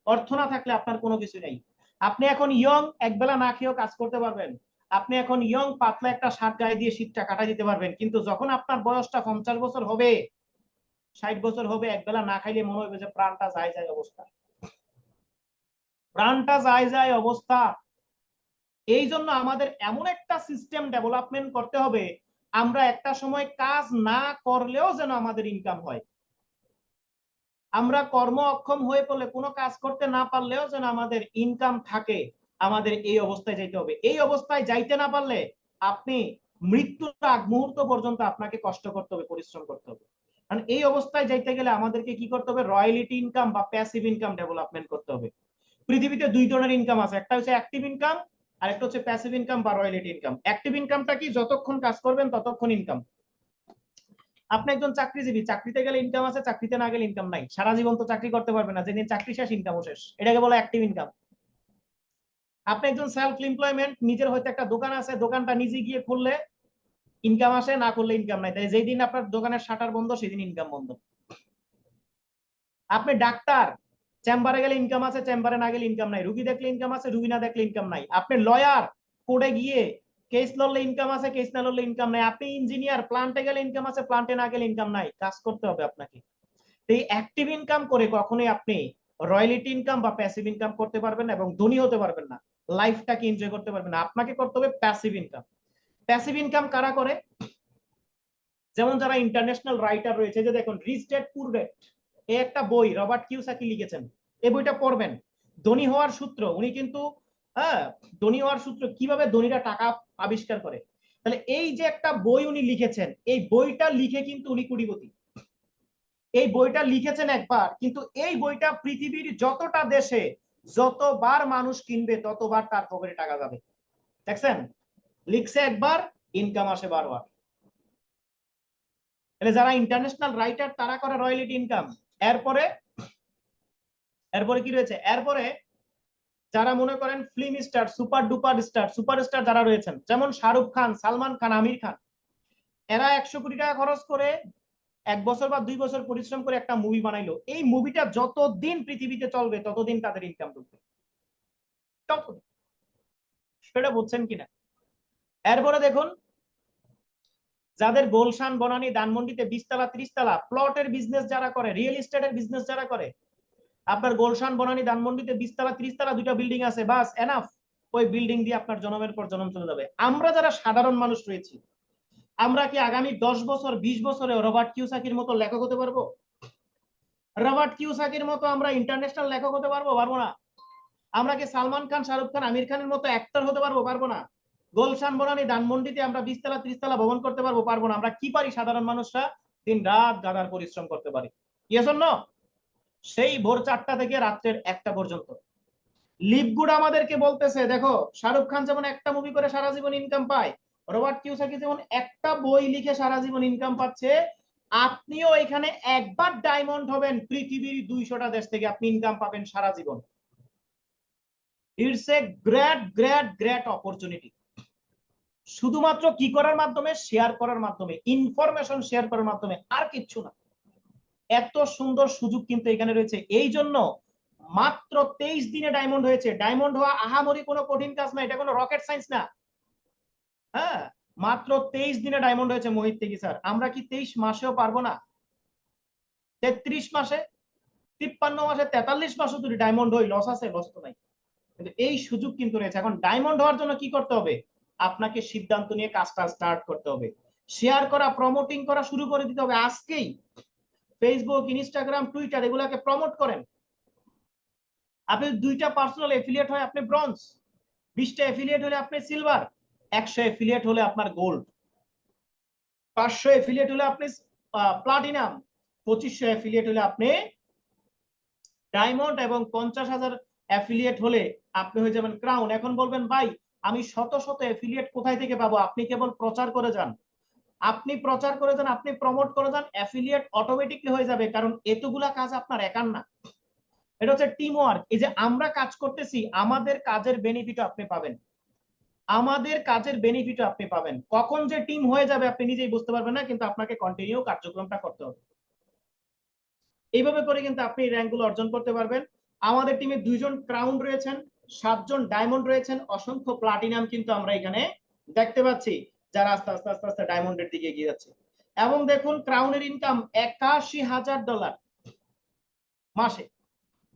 অর্থ না থাকলে আপনার কোনো কিছু নেই। আপনি এখন ইয়ং, একবেলা না খেয়েও কাজ করতে পারবেন। আপনি এখন ইয়ং, পাতলা একটা শার্ট গায়ে দিয়ে শীতটা কাটাই দিতে পারবেন। কিন্তু যখন আপনার বয়সটা 50 বছর হবে, 60 বছর হবে, একবেলা না খাইলে মনে হবে যে প্রাণটা যায় যায় অবস্থা, প্রাণটা যায় যায় অবস্থা। এই জন্য আমাদের এমন একটা সিস্টেম ডেভেলপমেন্ট করতে হবে, আমরা একটা সময় কাজ না করলেও যেন আমাদের ইনকাম হয়। আমরা কর্ম অক্ষম হয়ে পড়লে, কোনো কাজ করতে না পারলেও যেন আমাদের ইনকাম থাকে। আমাদের এই অবস্থায় যাইতে হবে। এই অবস্থায় যাইতে না পারলে আপনি মৃত্যুর আগ মুহূর্ত পর্যন্ত আপনাকে কষ্ট করতে হবে, পরিশ্রম করতে হবে। কারণ এই অবস্থায় যাইতে গেলে আমাদেরকে কি করতে হবে? রয়্যালিটি ইনকাম বা প্যাসিভ ইনকাম ডেভেলপমেন্ট করতে হবে। পৃথিবীতে দুই ধরনের ইনকাম আছে, একটা হচ্ছে অ্যাক্টিভ ইনকাম আর একটা হচ্ছে প্যাসিভ ইনকাম বা রয়্যালিটি ইনকাম। অ্যাক্টিভ ইনকামটা কি? যতক্ষণ কাজ করবেন ততক্ষণ ইনকাম। আপনি একজন চাকরিজীবী, চাকরিতে গেলে ইনকাম আছে, চাকরিতে না গেলে ইনকাম নাই। সারা জীবন তো চাকরি করতে পারবে না, যেদিন চাকরি শেষ ইনকামও শেষ। এটাকে বলে অ্যাক্টিভ ইনকাম। আপনি একজন সেলফ এমপ্লয়মেন্ট, নিজের হয়তো একটা দোকান আছে, দোকানটা নিজে গিয়ে খুললে ইনকাম আসে, না করলে ইনকাম নাই। তাই যেই দিন আপনার দোকানের শাটার বন্ধ সেদিন ইনকাম বন্ধ। আপনি ডাক্তার, চেম্বারে গেলে ইনকাম আছে, চেম্বারে না গেলে ইনকাম নাই। রুগী দেখলে ইনকাম আছে, রুগী না দেখলে ইনকাম নাই। আপনি লয়ার, কোর্টে গিয়ে কেস লড়লে ইনকাম আছে, কেস না লড়লে ইনকাম নাই। আপনি ইঞ্জিনিয়ার, প্লান্টে গেলে ইনকাম আছে, প্লান্টে না গেলে ইনকাম নাই। কাজ করতে হবে আপনাকে। এই অ্যাক্টিভ ইনকাম করে কখনোই আপনি রয়্যালিটি ইনকাম বা প্যাসিভ ইনকাম করতে পারবেন না এবং ধনী হতে পারবেন না, লাইফটাকে এনজয় করতে পারবেন না। আপনাকে করতে হবে প্যাসিভ ইনকাম। প্যাসিভ ইনকাম কারা করে? যেমন যারা ইন্টারন্যাশনাল রাইটার রয়েছে, যে দেখুন রিচ ড্যাড পুর ড্যাড, এই একটা বই রবার্ট কিওসাকি লিখেছেন। এই বইটা পড়বেন। ধনী হওয়ার সূত্র উনি কিন্তু, হ্যাঁ, ধনী হওয়ার সূত্র, কিভাবে ধনীরা টাকা আবিষ্কার করে। তাহলে এই যে একটা বই উনি লিখেছেন, এই বইটা লিখে কিন্তু উনি কোটিপতি। এই বইটা লিখেছেন একবার, কিন্তু এই বইটা পৃথিবীর যতটা দেশে যতবার মানুষ কিনবে ততবার তার পকেটে টাকা যাবে। দেখছেন? লিখছে একবার, ইনকাম আসে বারবার। তাহলে যারা ইন্টারন্যাশনাল রাইটার তারা করে রয়্যালিটি ইনকাম। এরপরে এরপরে কি রয়েছে? এরপরে যারা মনে করেন ফিল্ম স্টার, সুপারস্টার যারা রয়েছেন, যেমন শাহরুখ খান, সালমান খান, আমির খান, এরা 100 কোটি টাকা খরচ করে 1 বছর বা 2 বছর পরিশ্রম করে একটা মুভি বানাইলো। এই মুভিটা যতদিন পৃথিবীতে চলবে ততদিন তাদের ইনকাম ঢুকবে। সেটা বুঝছেন কিনা? এরপরে দেখুন, যাদের গুলশান, বনানী, ধানমন্ডিতে 20 তলা 30 তলা প্লটের বিজনেস যারা করে, রিয়েল এস্টেটের বিজনেস যারা করে, আপনার গুলশান, বনানী, ধানমন্ডিতে 20 তলা 30 তলা দুইটা বিল্ডিং আছে, বাস এনাফ। ওই বিল্ডিং দিয়ে আপনার জন্মের পর জন্ম চলে যাবে। আমরা যারা সাধারণ মানুষ রয়েছি, আমরা কি আগামী 10 বছর 20 বছরে রবার্ট কিওসাকির মতো লেখক হতে পারবো? রবার্ট কিওসাকির মতো আমরা ইন্টারন্যাশনাল লেখক হতে পারবো? পারবো না। আমরা কি সালমান খান, শাহরুখ খান, আমির খানের মতো অ্যাক্টর হতে পারবো? পারবো না। গুলশান, বনানী, ধানমন্ডিতে আমরা 20 তলা 30 তলা ভবন করতে পারবো? পারবো না। আমরা কি পারি? সাধারণ মানুষরা দিন রাত গাদার পরিশ্রম করতে পারি। Yes or no? সেই ভোর 4টা থেকে রাত্রের 1টা পর্যন্ত। লিপগুড আমাদেরকে বলতেছে, দেখো শাহরুখ খান যেমন একটা মুভি করে সারা জীবন ইনকাম পায়, রবার্ট কিওসাকি যেমন একটা বই লিখে সারা জীবন ইনকাম পাচ্ছে, আপনিও এখানে একবার ডায়মন্ড হবেন, পৃথিবীর 200টা দেশ থেকে আপনি ইনকাম পাবেন সারা জীবন। It's a great great great opportunity. শুধুমাত্র কি করার মাধ্যমে? শেয়ার করার মাধ্যমে, ইনফরমেশন শেয়ার করার মাধ্যমে, আর কিচ্ছু না। এত সুন্দর সুযোগ কিন্তু এখানে রয়েছে। এই জন্য মাত্র 23 দিনে ডায়মন্ড হয়েছে। ডায়মন্ড হওয়া আহামরি কোনো কঠিন কাজ না, এটা কোনো রকেট সায়েন্স না। হ্যাঁ, মাত্র 23 দিনে ডায়মন্ড হয়েছে মোহিত থেকে স্যার। আমরা কি 23 মাসেও পারবো না? 33 মাসে, 53 মাসে, 43 মাসে যদি ডায়মন্ড হই, লস আছে? লস তো নাই। কিন্তু এই সুযোগ কিন্তু রয়েছে। এখন ডায়মন্ড হওয়ার জন্য কি করতে হবে? আপনাকে সিদ্ধান্ত নিয়ে কাজটা স্টার্ট করতে হবে। শেয়ার করা, প্রমোটিং করা শুরু করে দিতে হবে আজকেই। ফেসবুক, ইনস্টাগ্রাম, টুইটার এগুলাকে প্রমোট করেন। আপনি 2টা পার্সোনাল এফিলিয়েট হয় আপনি ব্রোঞ্জ, 20টা এফিলিয়েট হলে আপনি সিলভার, 100 এফিলিয়েট হলে আপনার গোল্ড, 500 এফিলিয়েট হলে আপনি প্লাটিনাম, 2500 এফিলিয়েট হলে আপনি ডায়মন্ড, এবং 50,000 এফিলিয়েট হলে আপনি হয়ে যাবেন ক্রাউন। এখন বলবেন ভাই আমি শত শত এফিলিয়েট কোথায় থেকে পাবো? আপনি কেবল প্রচার করে যান, আপনি প্রচার করে যান, আপনি প্রমোট করে যান, এফিলিয়েট অটোমেটিকলি হয়ে যাবে। কারণ এতগুলা কাজ আপনার একার না, এটা হচ্ছে টিম ওয়ার্ক। এই যে আমরা কাজ করতেছি, আমাদের কাজের বেনিফিট আপনি পাবেন। আমাদের কাজের বেনিফিট আপনি পাবেন। কখন যে টিম হয়ে যাবে আপনি নিজেই বুঝতে পারবেন না, কিন্তু আপনাকে কন্টিনিউ কার্যক্রমটা করতে হবে। এইভাবে করে কিন্তু আপনি র্যাঙ্কগুলো অর্জন করতে পারবেন। আমাদের টিমে 2জন ক্রাউন রয়েছেন, 7জন ডায়মন্ড রয়েছেন, অসংখ্য প্লাটিনাম কিন্তু আমরা এখানে দেখতে পাচ্ছি, যারা আস্তে আস্তে আস্তে আস্তে ডায়মন্ডের দিকে এগিয়ে যাচ্ছে। এবং দেখুন ক্রাউনের ইনকাম $81,000 মাসে,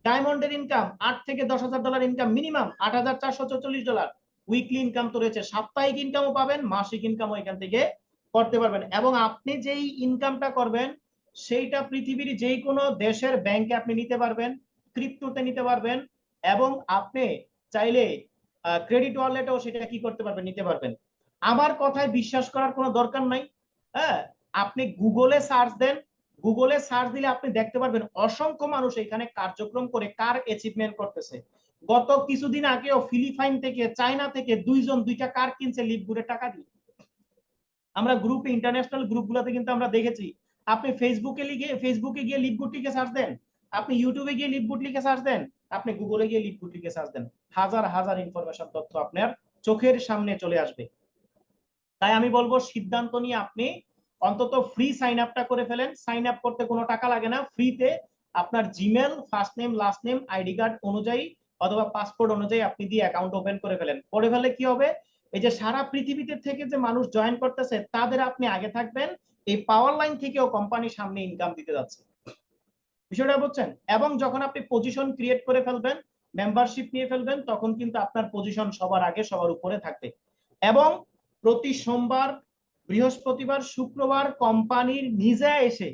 ডায়মন্ডের ইনকাম $8 থেকে 10,000 ইনকাম, মিনিমাম $8,444। উইকলি ইনকাম তো রয়েছে, সাপ্তাহিক ইনকামও পাবেন, মাসিক ইনকামও এখান থেকে করতে পারবেন। এবং আপনি যেই ইনকামটা করবেন সেইটা পৃথিবীর যেই কোনো দেশের ব্যাংকে আপনি নিতে পারবেন, ক্রিপ্টোতে নিতে পারবেন, এবং আপনি চাইলে ক্রেডিট ওয়ালেটেও সেটা কি করতে পারবেন, নিতে পারবেন। আমার কথায় বিশ্বাস করার কোনো দরকার নাই। হ্যাঁ, আপনি গুগলে সার্চ দেন, গুগলে সার্চ দিলে আপনি দেখতে পারবেন অসংখ্য মানুষ এখানে কার্যক্রম করে কার অ্যাচিভমেন্ট করতেছে। গত কিছুদিন আগেও ফিলিপাইন থেকে, চায়না থেকে 2জন 2টা কার কিনছে লিভগুডের টাকা দিয়ে। আমরা গ্রুপে, ইন্টারন্যাশনাল গ্রুপগুলোতে কিন্তু আমরা দেখেছি। আপনি ফেসবুকে গিয়ে লিভগুড লিখে সার্চ দেন, আপনি ইউটিউবে গিয়ে লিভগুড লিখে সার্চ দেন, আপনি গুগলে গিয়ে লিভগুড লিখে সার্চ দেন, হাজার হাজার ইনফরমেশন তথ্য আপনার চোখের সামনে চলে আসবে। তাই আমি বলবো সিদ্ধান্ত নিয়ে আপনি অন্তত ফ্রি সাইন আপটা করে ফেলেন। সাইন আপ করতে কোনো টাকা লাগে না, ফ্রিতে আপনার Gmail, first name, last name, ID card অনুযায়ী অথবা পাসপোর্ট অনুযায়ী আপনি দিয়ে অ্যাকাউন্ট ওপেন করে ফেলেন। করে ফেলে কি হবে, এই যে সারা পৃথিবীতে থেকে যে মানুষ জয়েন করতেছে তাদের আপনি আগে থাকবেন, এই পাওয়ার লাইন থেকেও কোম্পানি সামনে ইনকাম দিতে যাচ্ছে। বিষয়টা বুঝছেন? এবং যখন আপনি পজিশন ক্রিয়েট করে ফেলবেন, মেম্বারশিপ নিয়ে ফেলবেন, তখন কিন্তু আপনার পজিশন সবার আগে সবার উপরে থাকবে। এবং প্রতি সোমবার, বৃহস্পতিবার, শুক্রবার কোম্পানির নিজে এসে,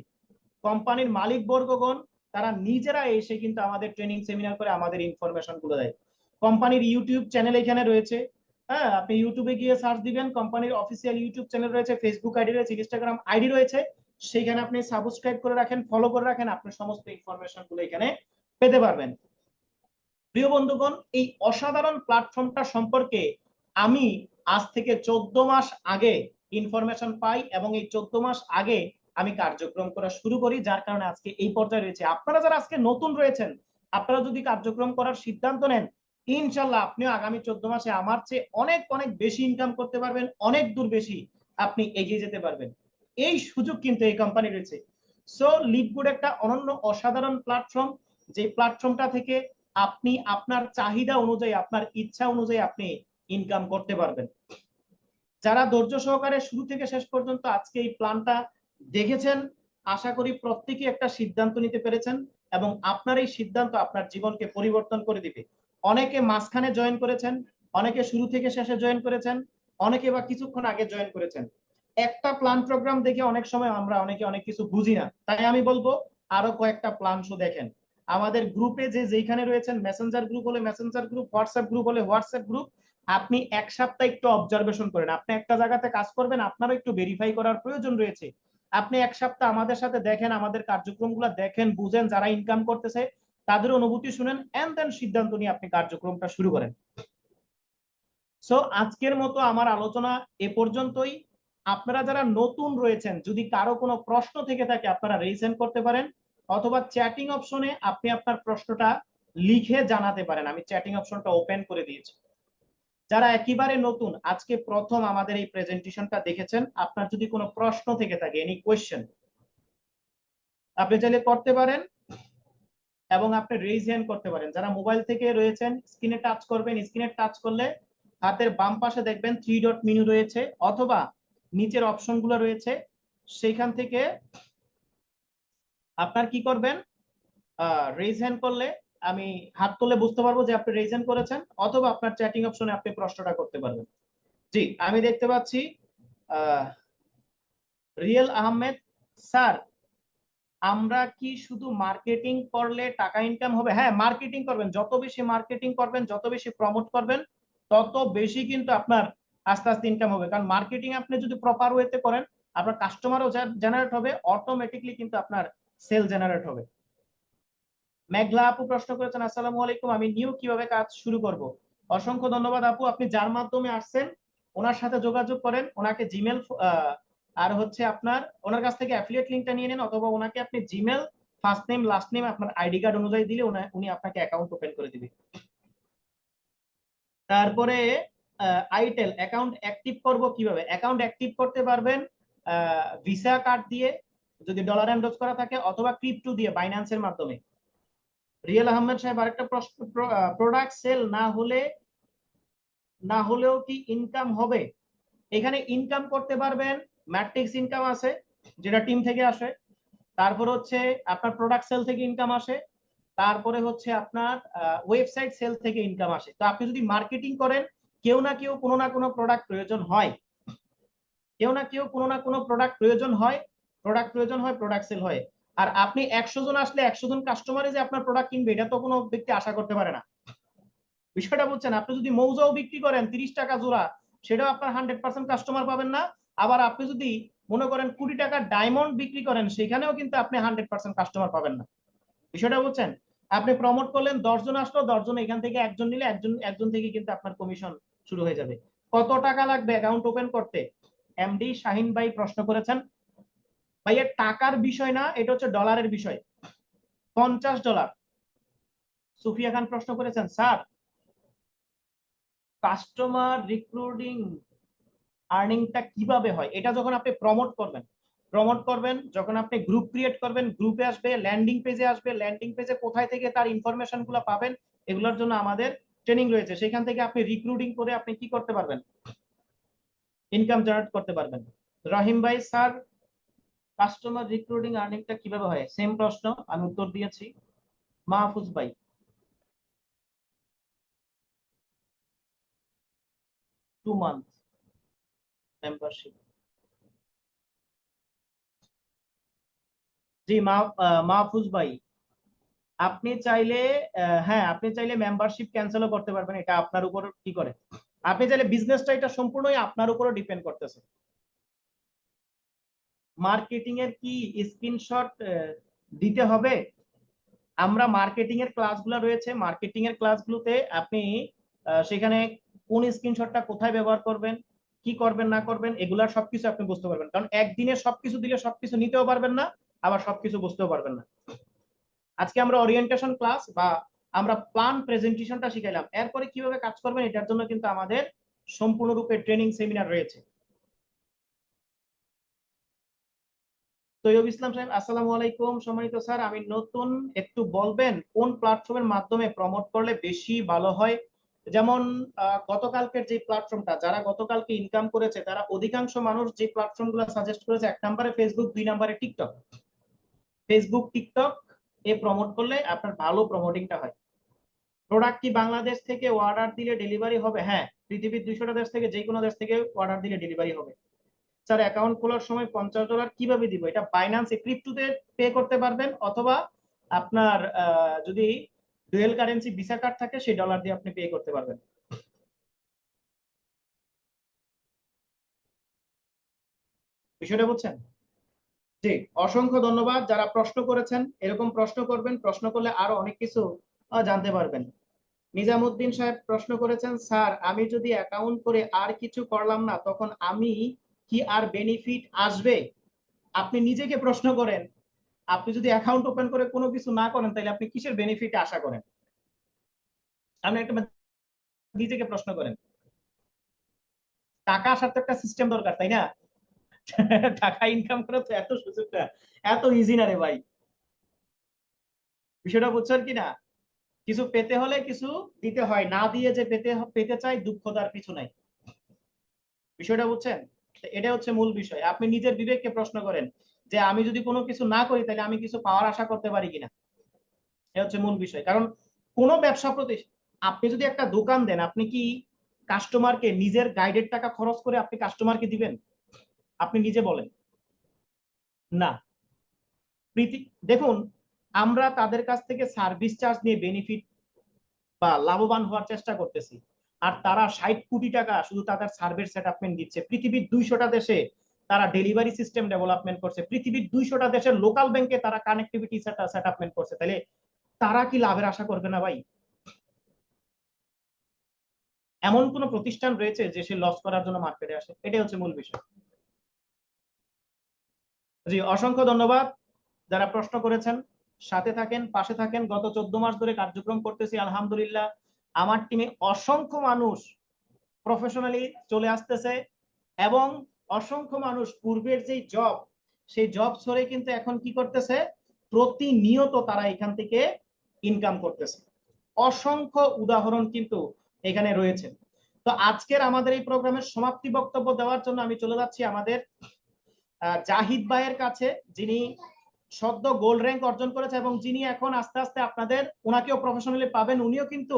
কোম্পানির মালিক বর্গগণ তারা নিজেরা এসে কিন্তু আমাদের ট্রেনিং সেমিনার করে আমাদের ইনফরমেশন গুলো দেয়। কোম্পানির ইউটিউব চ্যানেল এখানে রয়েছে। হ্যাঁ, আপনি ইউটিউবে গিয়ে সার্চ দিবেন, কোম্পানির অফিসিয়াল ইউটিউব চ্যানেল রয়েছে, ফেসবুক আইডি রয়েছে, ইনস্টাগ্রাম আইডি রয়েছে। সেখানে আপনি সাবস্ক্রাইব করে রাখেন, ফলো করে রাখেন, আপনি সমস্ত ইনফরমেশন গুলো এখানে পেতে পারবেন। প্রিয় বন্ধুগণ, এই অসাধারণ প্ল্যাটফর্মটা সম্পর্কে আমি আজ থেকে 14 মাস আগে ইনফরমেশন পাই, এবং এই 14 মাস আগে আমি কার্যক্রম করা শুরু করি, যার কারণে আজকে এই পর্যায়ে রয়েছে। আপনারা যারা আজকে নতুন রয়েছেন, আপনারা যদি কার্যক্রম করার সিদ্ধান্ত নেন, ইনশাল্লাহ আপনিও আগামী 14 মাসে আমার চেয়ে অনেক অনেক বেশি ইনকাম করতে পারবেন, অনেক দূর বেশি আপনি এগিয়ে যেতে পারবেন। এই সুযোগ কিন্তু এই কোম্পানি রয়েছে। সো লিভগুড একটা অনন্য অসাধারণ প্ল্যাটফর্ম, যে প্ল্যাটফর্মটা থেকে আপনি আপনার চাহিদা অনুযায়ী, আপনার ইচ্ছা অনুযায়ী আপনি ইনকাম করতে পারবেন। যারা ধৈর্য সহকারে শুরু থেকে শেষ পর্যন্ত আজকে এই প্ল্যানটা দেখেছেন, আশা করি প্রত্যেকেই একটা সিদ্ধান্ত নিতে পেরেছেন, এবং আপনার এই সিদ্ধান্ত আপনার জীবনকে পরিবর্তন করে দিবে। অনেকে মাঝখানে জয়েন করেছেন, অনেকে শুরু থেকে শেষে জয়েন করেছেন, অনেকে বা কিছুক্ষণ আগে জয়েন করেছেন। একটা প্ল্যান প্রোগ্রাম দেখে অনেক সময় আমরা অনেকে অনেক কিছু বুঝি না, তাই আমি বলবো আরো কয়েকটা প্ল্যান শো দেখেন। আমাদের গ্রুপে যেখানে রয়েছেন, মেসেঞ্জার গ্রুপ হলে মেসেঞ্জার গ্রুপ, হোয়াটসঅ্যাপ গ্রুপ হলে হোয়াটসঅ্যাপ গ্রুপ, আপনি এক সপ্তাহ একটু অবজারভেশন করেন। আপনি একটা জায়গাতে কাজ করবেন, আপনারও একটু ভেরিফাই করার প্রয়োজন রয়েছে। আপনি এক সপ্তাহ আমাদের সাথে দেখেন, আমাদের কার্যক্রমগুলো দেখেন, বুঝেন, যারা ইনকাম করতেছে তাদের অনুভূতি শুনেন, এন্ড দেন সিদ্ধান্ত নিয়ে আপনি কার্যক্রমটা শুরু করেন। সো আজকের মতো আমার আলোচনা এ পর্যন্তই। আপনারা যারা নতুন রয়েছেন, যদি কারো কোনো প্রশ্ন থেকে থাকে আপনারা রেজ হ্যান্ড করতে পারেন, অথবা চ্যাটিং অপশনে আপনি আপনার প্রশ্নটা লিখে জানাতে পারেন, আমি চ্যাটিং অপশনটা ওপেন করে দিয়েছি। যারা একেবারে নতুন, আজকে প্রথম আমাদের এই প্রেজেন্টেশনটা দেখেছেন, আপনার যদি কোনো প্রশ্ন থেকে থাকে, এনি কোয়েশ্চেন, আপনি চাইলে করতে পারেন, এবং আপনি রেজ হ্যান্ড করতে পারেন। যারা মোবাইল থেকে রয়েছেন, স্ক্রিনে টাচ করবেন, স্ক্রিনে টাচ করলে হাতের বাম পাশে দেখবেন 3 ডট মেনু রয়েছে, অথবা নিচের অপশনগুলো রয়েছে, সেখান থেকে আপনার কি করবেন, রেজ হ্যান্ড করলে আমি হাত তুলে বুঝতে পারবো যে আপনি রেজ হ্যান্ড করেছেন, অথবা আপনার চ্যাটিং অপশনে আপনি প্রশ্নটা করতে পারবেন। জি, আমি দেখতে পাচ্ছি রিয়েল আহমেদ স্যার, আমরা কি শুধু মার্কেটিং করলে টাকা ইনকাম হবে? হ্যাঁ, মার্কেটিং করবেন, যত বেশি মার্কেটিং করবেন, যত বেশি প্রমোট করবেন, তত বেশি কিন্তু আপনার আস্তে আস্তে ইনকাম হবে। কারণ মার্কেটিং আপনি যদি প্রপার ওয়েতে করেন, আপনার কাস্টমারও জেনারেট হবে, অটোমেটিকলি কিন্তু আপনার সেল জেনারেট হবে। মেঘলা আপু প্রশ্ন করেছেন, আসসালামু আলাইকুম, আমি নিউ কিভাবে কাজ শুরু করব? অসংখ্য ধন্যবাদ আপু, আপনি যার মাধ্যমে আসছেন ওনার সাথে যোগাযোগ করেন, ওনাকে জিমেল আর হচ্ছে আপনার ওনার কাছ থেকে অ্যাফিলিয়েট লিংকটা নিয়ে নেন, অথবা ওনাকে আপনি Gmail, first name, last name, আপনার আইডি কার্ড অনুযায়ী দিলে উনি আপনাকে অ্যাকাউন্ট ওপেন করে দিবে। তারপরে আইটেল অ্যাকাউন্ট অ্যাক্টিভ করব কিভাবে? অ্যাকাউন্ট অ্যাক্টিভ করতে পারবেন ভিসা কার্ড দিয়ে যদি ডলার এন্ডোজ করা থাকে, অথবা ক্রিপ্টো দিয়ে বাইন্যান্সের মাধ্যমে। রিয়েল আহমেদ সাহেব আরেকটা প্রশ্ন, প্রোডাক্ট সেল না হলেও কি ইনকাম হবে? এখানে ইনকাম করতে পারবেন, ম্যাট্রিক্স ইনকাম আছে যেটা টিম থেকে আসে, তারপর হচ্ছে আপনার প্রোডাক্ট সেল থেকে ইনকাম আসে, তারপরে হচ্ছে আপনার ওয়েবসাইট সেল থেকে ইনকাম আসে। তো আপনি যদি মার্কেটিং করেন, কেউ না কেউ কোনো না কোনো প্রোডাক্ট প্রয়োজন হয়, কেউ না কেউ কোনো না কোনো প্রোডাক্ট প্রয়োজন হয়, প্রোডাক্ট সেল হয়। আর আপনি 100 জন আসলে 100 জন কাস্টমারে যে আপনার প্রোডাক্ট কিনবে, এটা তো কোনো ব্যক্তি আশা করতে পারে না। বিষয়টা বুঝছেন? আপনি যদি মৌজাও বিক্রি করেন 30 টাকা জোড়া, সেটাও আপনার 100% কাস্টমার পাবেন না। আবার আপনি যদি মনে করেন কোটি টাকার ডায়মন্ড বিক্রি করেন, সেখানেও কিন্তু আপনি 100% কাস্টমার পাবেন না। বিষয়টা বুঝছেন? আপনি প্রমোট করলেন, 10 জন আসলো, 10 জন এখান থেকে একজন নিলে একজন থেকে কিন্তু আপনার কমিশন শুরু হয়ে যাবে। কত টাকা লাগবে অ্যাকাউন্ট ওপেন করতে? এমডি শাহিন ভাই প্রশ্ন করেছেন। ভাই এর টাকার বিষয় না, এটা হচ্ছে ডলারের বিষয়। $50। সুফিয়া খান প্রশ্ন করেছেন, স্যার কাস্টমার রিক্রুটিং আর্নিংটা কিভাবে হয়? এটা যখন আপনি প্রমোট করবেন, যখন আপনি গ্রুপ ক্রিয়েট করবেন, গ্রুপে আসবে, ল্যান্ডিং পেজে আসবে, ল্যান্ডিং পেজে কোথায় থেকে তার ইনফরমেশন গুলো পাবেন, এগুলোর জন্য আমাদের ট্রেনিং রয়েছে। সেখান থেকে আপনি রিক্রুটিং করে আপনি কি করতে পারবেন? ইনকাম জেনারেট করতে পারবেন। রহিম ভাই, স্যার কাস্টমার রিক্রুটিং আর্নিংটা কিভাবে হয়? সেম প্রশ্ন, আমি উত্তর দিয়েছি। মাহফুজ ভাই, 2 মান্থ মেম্বারশিপ। জি মাহফুজ ভাই, আপনি চাইলে হ্যাঁ, আপনি চাইলে মেম্বারশিপ ক্যান্সেলও করতে পারবেন, এটা আপনার উপর কি করে। আপনি চাইলে বিজনেসটা, এটা সম্পূর্ণই আপনার উপরও ডিপেন্ড করতেছে। মার্কেটিং এর কি স্ক্রিনশট দিতে হবে? আমরা মার্কেটিং এর ক্লাসগুলো রয়েছে, মার্কেটিং এর ক্লাসগুলোতে আপনি সেখানে কোন স্ক্রিনশটটা কোথায় ব্যবহার করবেন, কি করবেন না করবেন, এগুলা সবকিছু আপনি বুঝতে পারবেন। কারণ একদিনে সবকিছু দিলে সবকিছু নিতেও পারবেন না, আবার সবকিছু বুঝতেও পারবেন না। আজকে আমরা ওরিয়েন্টেশন ক্লাস বা আমরা প্ল্যান প্রেজেন্টেশনটা শিখাইলাম, এরপরে কিভাবে কাজ করবেন এটার জন্য কিন্তু আমাদের সম্পূর্ণরূপে ট্রেনিং সেমিনার রয়েছে। তৈয়ব ইসলাম সাহেব, আসসালামু আলাইকুম। সম্মানিত স্যার, আমি নতুন, একটু বলবেন কোন প্ল্যাটফর্মের মাধ্যমে প্রমোট করলে বেশি ভালো হয়? যেমন গতকালকের যে প্ল্যাটফর্মটা, যারা গতকালকে ইনকাম করেছে, তারা অধিকাংশ মানুষ যে প্ল্যাটফর্মগুলো সাজেস্ট করেছে, 1 নম্বরে ফেসবুক, 2 নম্বরে টিকটক। ফেসবুক, টিকটক এ প্রমোট করলে আপনার ভালো প্রমোটিংটা হয়। প্রোডাক্ট কি বাংলাদেশ থেকে অর্ডার দিলে ডেলিভারি হবে? হ্যাঁ, পৃথিবীর 200টা দেশ থেকে যে কোনো দেশ থেকে অর্ডার দিলে ডেলিভারি হবে। স্যার অ্যাকাউন্ট খোলার সময় $50 কিভাবে দিব? এটা বাইন্যান্সে ক্রিপ্টোতে পে করতে পারবেন, অথবা আপনার যদি ডুয়েল কারেন্সি ভিসা কার্ড থাকে, সেই ডলার দিয়ে আপনি পে করতে পারবেন। বিষয়টা বুঝছেন? জি, অসংখ্য ধন্যবাদ যারা প্রশ্ন করেছেন। এরকম প্রশ্ন করবেন, প্রশ্ন করলে আরো অনেক কিছু জানতে পারবেন। নিজামুদ্দিন সাহেব প্রশ্ন করেছেন, স্যার আমি যদি অ্যাকাউন্ট করে আর কিছু করলাম না, তখন আমি কি আর বেনিফিট আসবে? আপনি নিজেকে প্রশ্ন করেন, আপনি যদি অ্যাকাউন্ট ওপেন করে কোনো কিছু না করেন, তাহলে আপনি কিসের বেনিফিট আশা করেন? আপনি একটা নিজেকে প্রশ্ন করেন। টাকা আসার তো একটা সিস্টেম দরকার, তাই না? টাকা ইনকাম করা তো এত সুযোগটা এত ইজি না রে ভাই। বিষয়টা বুঝছেন কি না? কিছু পেতে হলে কিছু দিতে হয়, না দিয়ে যে পেতে চাই, দুঃখ তার কিছু নাই। বিষয়টা বুঝছেন? এটা হচ্ছে মূল বিষয়। আপনি নিজের বিবেককে প্রশ্ন করেন যে আমি যদি কোনো কিছু না করি, তাহলে আমি কিছু পাওয়ার আশা করতে পারি কিনা। এটা হচ্ছে মূল বিষয়। কারণ কোন ব্যবসা প্রতিষ্ঠান, আপনি যদি একটা দোকান দেন, আপনি কি কাস্টমারকে নিজের গাইডের টাকা খরচ করে আপনি কাস্টমারকে দিবেন? আপনি নিজে বলেন না। দেখুন, আমরা তাদের কাছ থেকে সার্ভিস চার্জ নিয়ে বেনিফিট বা লাভবান হওয়ার চেষ্টা করতেছি, আর তারা 60 কোটি টাকা শুধু তাদের সার্ভিস সেটআপমেন্ট দিচ্ছে। পৃথিবীর 200টা দেশে তারা ডেলিভারি সিস্টেম ডেভেলপমেন্ট করছে, পৃথিবীর 200টা দেশের লোকাল ব্যাংকে তারা কানেক্টিভিটি সেটআপমেন্ট করছে। তাহলে তারা কি লাভের আশা করবে না ভাই? এমন কোন প্রতিষ্ঠান রয়েছে যে সে লস করার জন্য মার্কেটে আসে? এটাই হচ্ছে মূল বিষয়। জি, অসংখ্য ধন্যবাদ যারা প্রশ্ন করেছেন। সাথে থাকেন, পাশে থাকেন। গত 14 মাস ধরে কার্যক্রম করতেছি, আলহামদুলিল্লাহ। আমার টিমে অসংখ্য মানুষ প্রফেশনালি চলে আসতেছে এবং অসংখ্য মানুষ পূর্বের যে জব, সেই জব ছেড়ে কিন্তু এখন কি করতেছে, প্রতিনিয়ত তারা এখান থেকে ইনকাম করতেছে। অসংখ্য উদাহরণ কিন্তু এখানে রয়েছে। তো আজকের আমাদের এই প্রোগ্রামের সমাপ্তি বক্তব্য দেওয়ার জন্য আমি চলে যাচ্ছি আমাদের জাহিদ ভাইয়ের কাছে, যিনি সদ্য গোল্ড র্যাঙ্ক অর্জন করেছে এবং যিনি এখন আস্তে আস্তে আপনাদের ওনাকেও প্রফেশনালি পাবেন। উনিও কিন্তু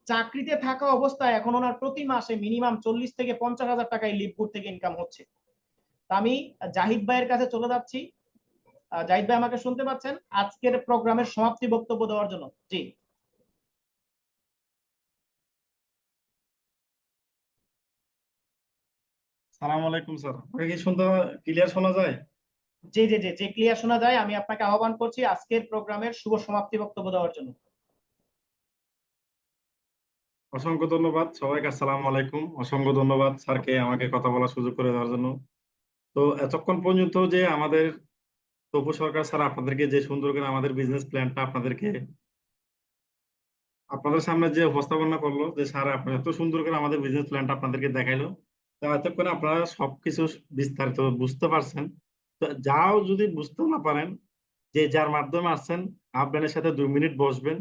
চাকরিতে থাকা অবস্থায় এখন ওনার প্রতি মাসে মিনিমাম 40 থেকে 50,000 টাকা এই লিভগুড থেকে ইনকাম হচ্ছে। তা আমি জাহিদ ভাইয়ের কাছে চলে যাচ্ছি। জাহিদ ভাই আমাকে শুনতে পাচ্ছেন আজকের প্রোগ্রামের সমাপ্তি বক্তব্য দেওয়ার জন্য? জি সালাম আলাইকুম স্যার, আমাকে কি শুনতে ক্লিয়ার শোনা যায়? জি জি জি জি ক্লিয়ার শোনা যায়। আমি আপনাকে আহ্বান করছি আজকের প্রোগ্রামের শুভ সমাপ্তি বক্তব্য দেওয়ার জন্য। অসংখ্য ধন্যবাদ সবাইকে, আসসালামু আলাইকুম। অসংখ্য ধন্যবাদ স্যারকে আমাকে কথা বলার সুযোগ করে দেওয়ার জন্য। তো এতক্ষণ পর্যন্ত যে আমাদের তপু সরকার স্যার আপনাদেরকে যে সুন্দর করে আমাদের বিজনেস প্ল্যানটা আপনাদের সামনে যে উপস্থাপনা করলো, যে স্যার আপনার এত সুন্দর করে আমাদের বিজনেস প্ল্যানটা আপনাদেরকে দেখাইলো, তো এতক্ষণে আপনারা সবকিছু বিস্তারিত বুঝতে পারছেন। তো যাও যদি বুঝতে না পারেন, যে যার মাধ্যমে আসছেন আফগানের সাথে 2 মিনিট বসবেন,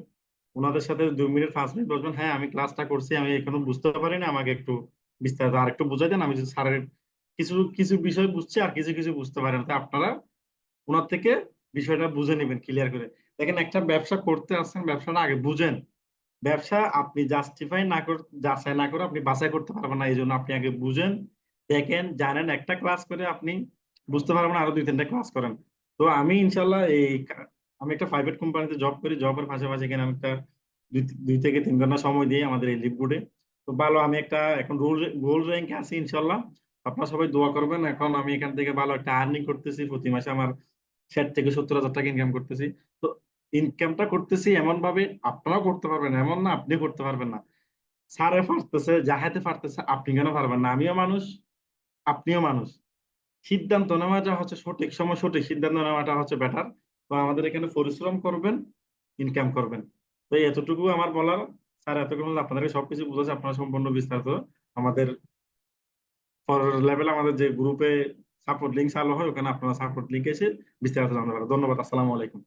ওনাদের সাথে 2 মিনিট 5 মিনিট বসবেন। হ্যাঁ, আমি ক্লাসটা করছি, আমি এখনো বুঝতে পারিনি, আমাকে একটু বিস্তারিত আর একটু বুঝাই দেন। আমি যদি স্যারের কিছু কিছু বিষয় বুঝছি আর কিছু কিছু বুঝতে পারেন, তো আপনারা ওনার থেকে বিষয়টা বুঝে নেবেন ক্লিয়ার করে। দেখেন, একটা ব্যবসা করতে আসছেন, ব্যবসাটা আগে বুঝেন। ব্যবসা আপনি জাস্টিফাই না করে, যাচাই না করে আপনি বাছাই করতে পারবেন না। এই জন্য আপনি আগে বুঝেন, দেখেন, জানেন। একটা ক্লাস করে আপনি বুঝতে পারবেন না, আরো 2-3টা ক্লাস করেন। তো আমি ইনশাল্লাহ আমি একটা প্রাইভেট কোম্পানিতে জব করি। জবের পাশাপাশি এখানে আমি একটা 2 থেকে 3 ঘন্টা সময় দিই আমাদের এই লিভবোর্ডে। তো ভালো, আমি একটা এখন গোল্ড র্যাঙ্কে আছি ইনশাল্লাহ। আপনারা সবাই দোয়া করবেন। এখন আমি এখান থেকে ভালো একটা আর্নিং করতেছি, প্রতি মাসে আমার 60 থেকে 70 হাজার টাকা ইনকাম করতেছি। তো ইনকামটা করতেছি এমন ভাবে আপনারাও করতে পারবেন, এমন না আপনি করতে পারবেন না। স্যারে পারতেছে, জাহাতে পারতেছে, আপনি কেন পারবেন না? আমিও মানুষ, আপনিও মানুষ। সিদ্ধান্ত নেওয়াটা হচ্ছে সঠিক সময় সঠিক সিদ্ধান্ত নেওয়াটা হচ্ছে বেটার। তো আমাদের এখানে পরিশ্রম করবেন, ইনকাম করবেন। তো এতটুকু আমার বলার। স্যার এতক্ষণ আপনাদেরকে সবকিছু বুঝাচ্ছে, আপনারা সম্পূর্ণ বিস্তারিত আমাদের লেভেল, আমাদের যে গ্রুপে সাপোর্ট লিঙ্ক চালু হয়, ওখানে আপনারা সাপোর্ট লিঙ্ক এসে বিস্তারিত জানতে পারেন। ধন্যবাদ, আসসালামু আলাইকুম।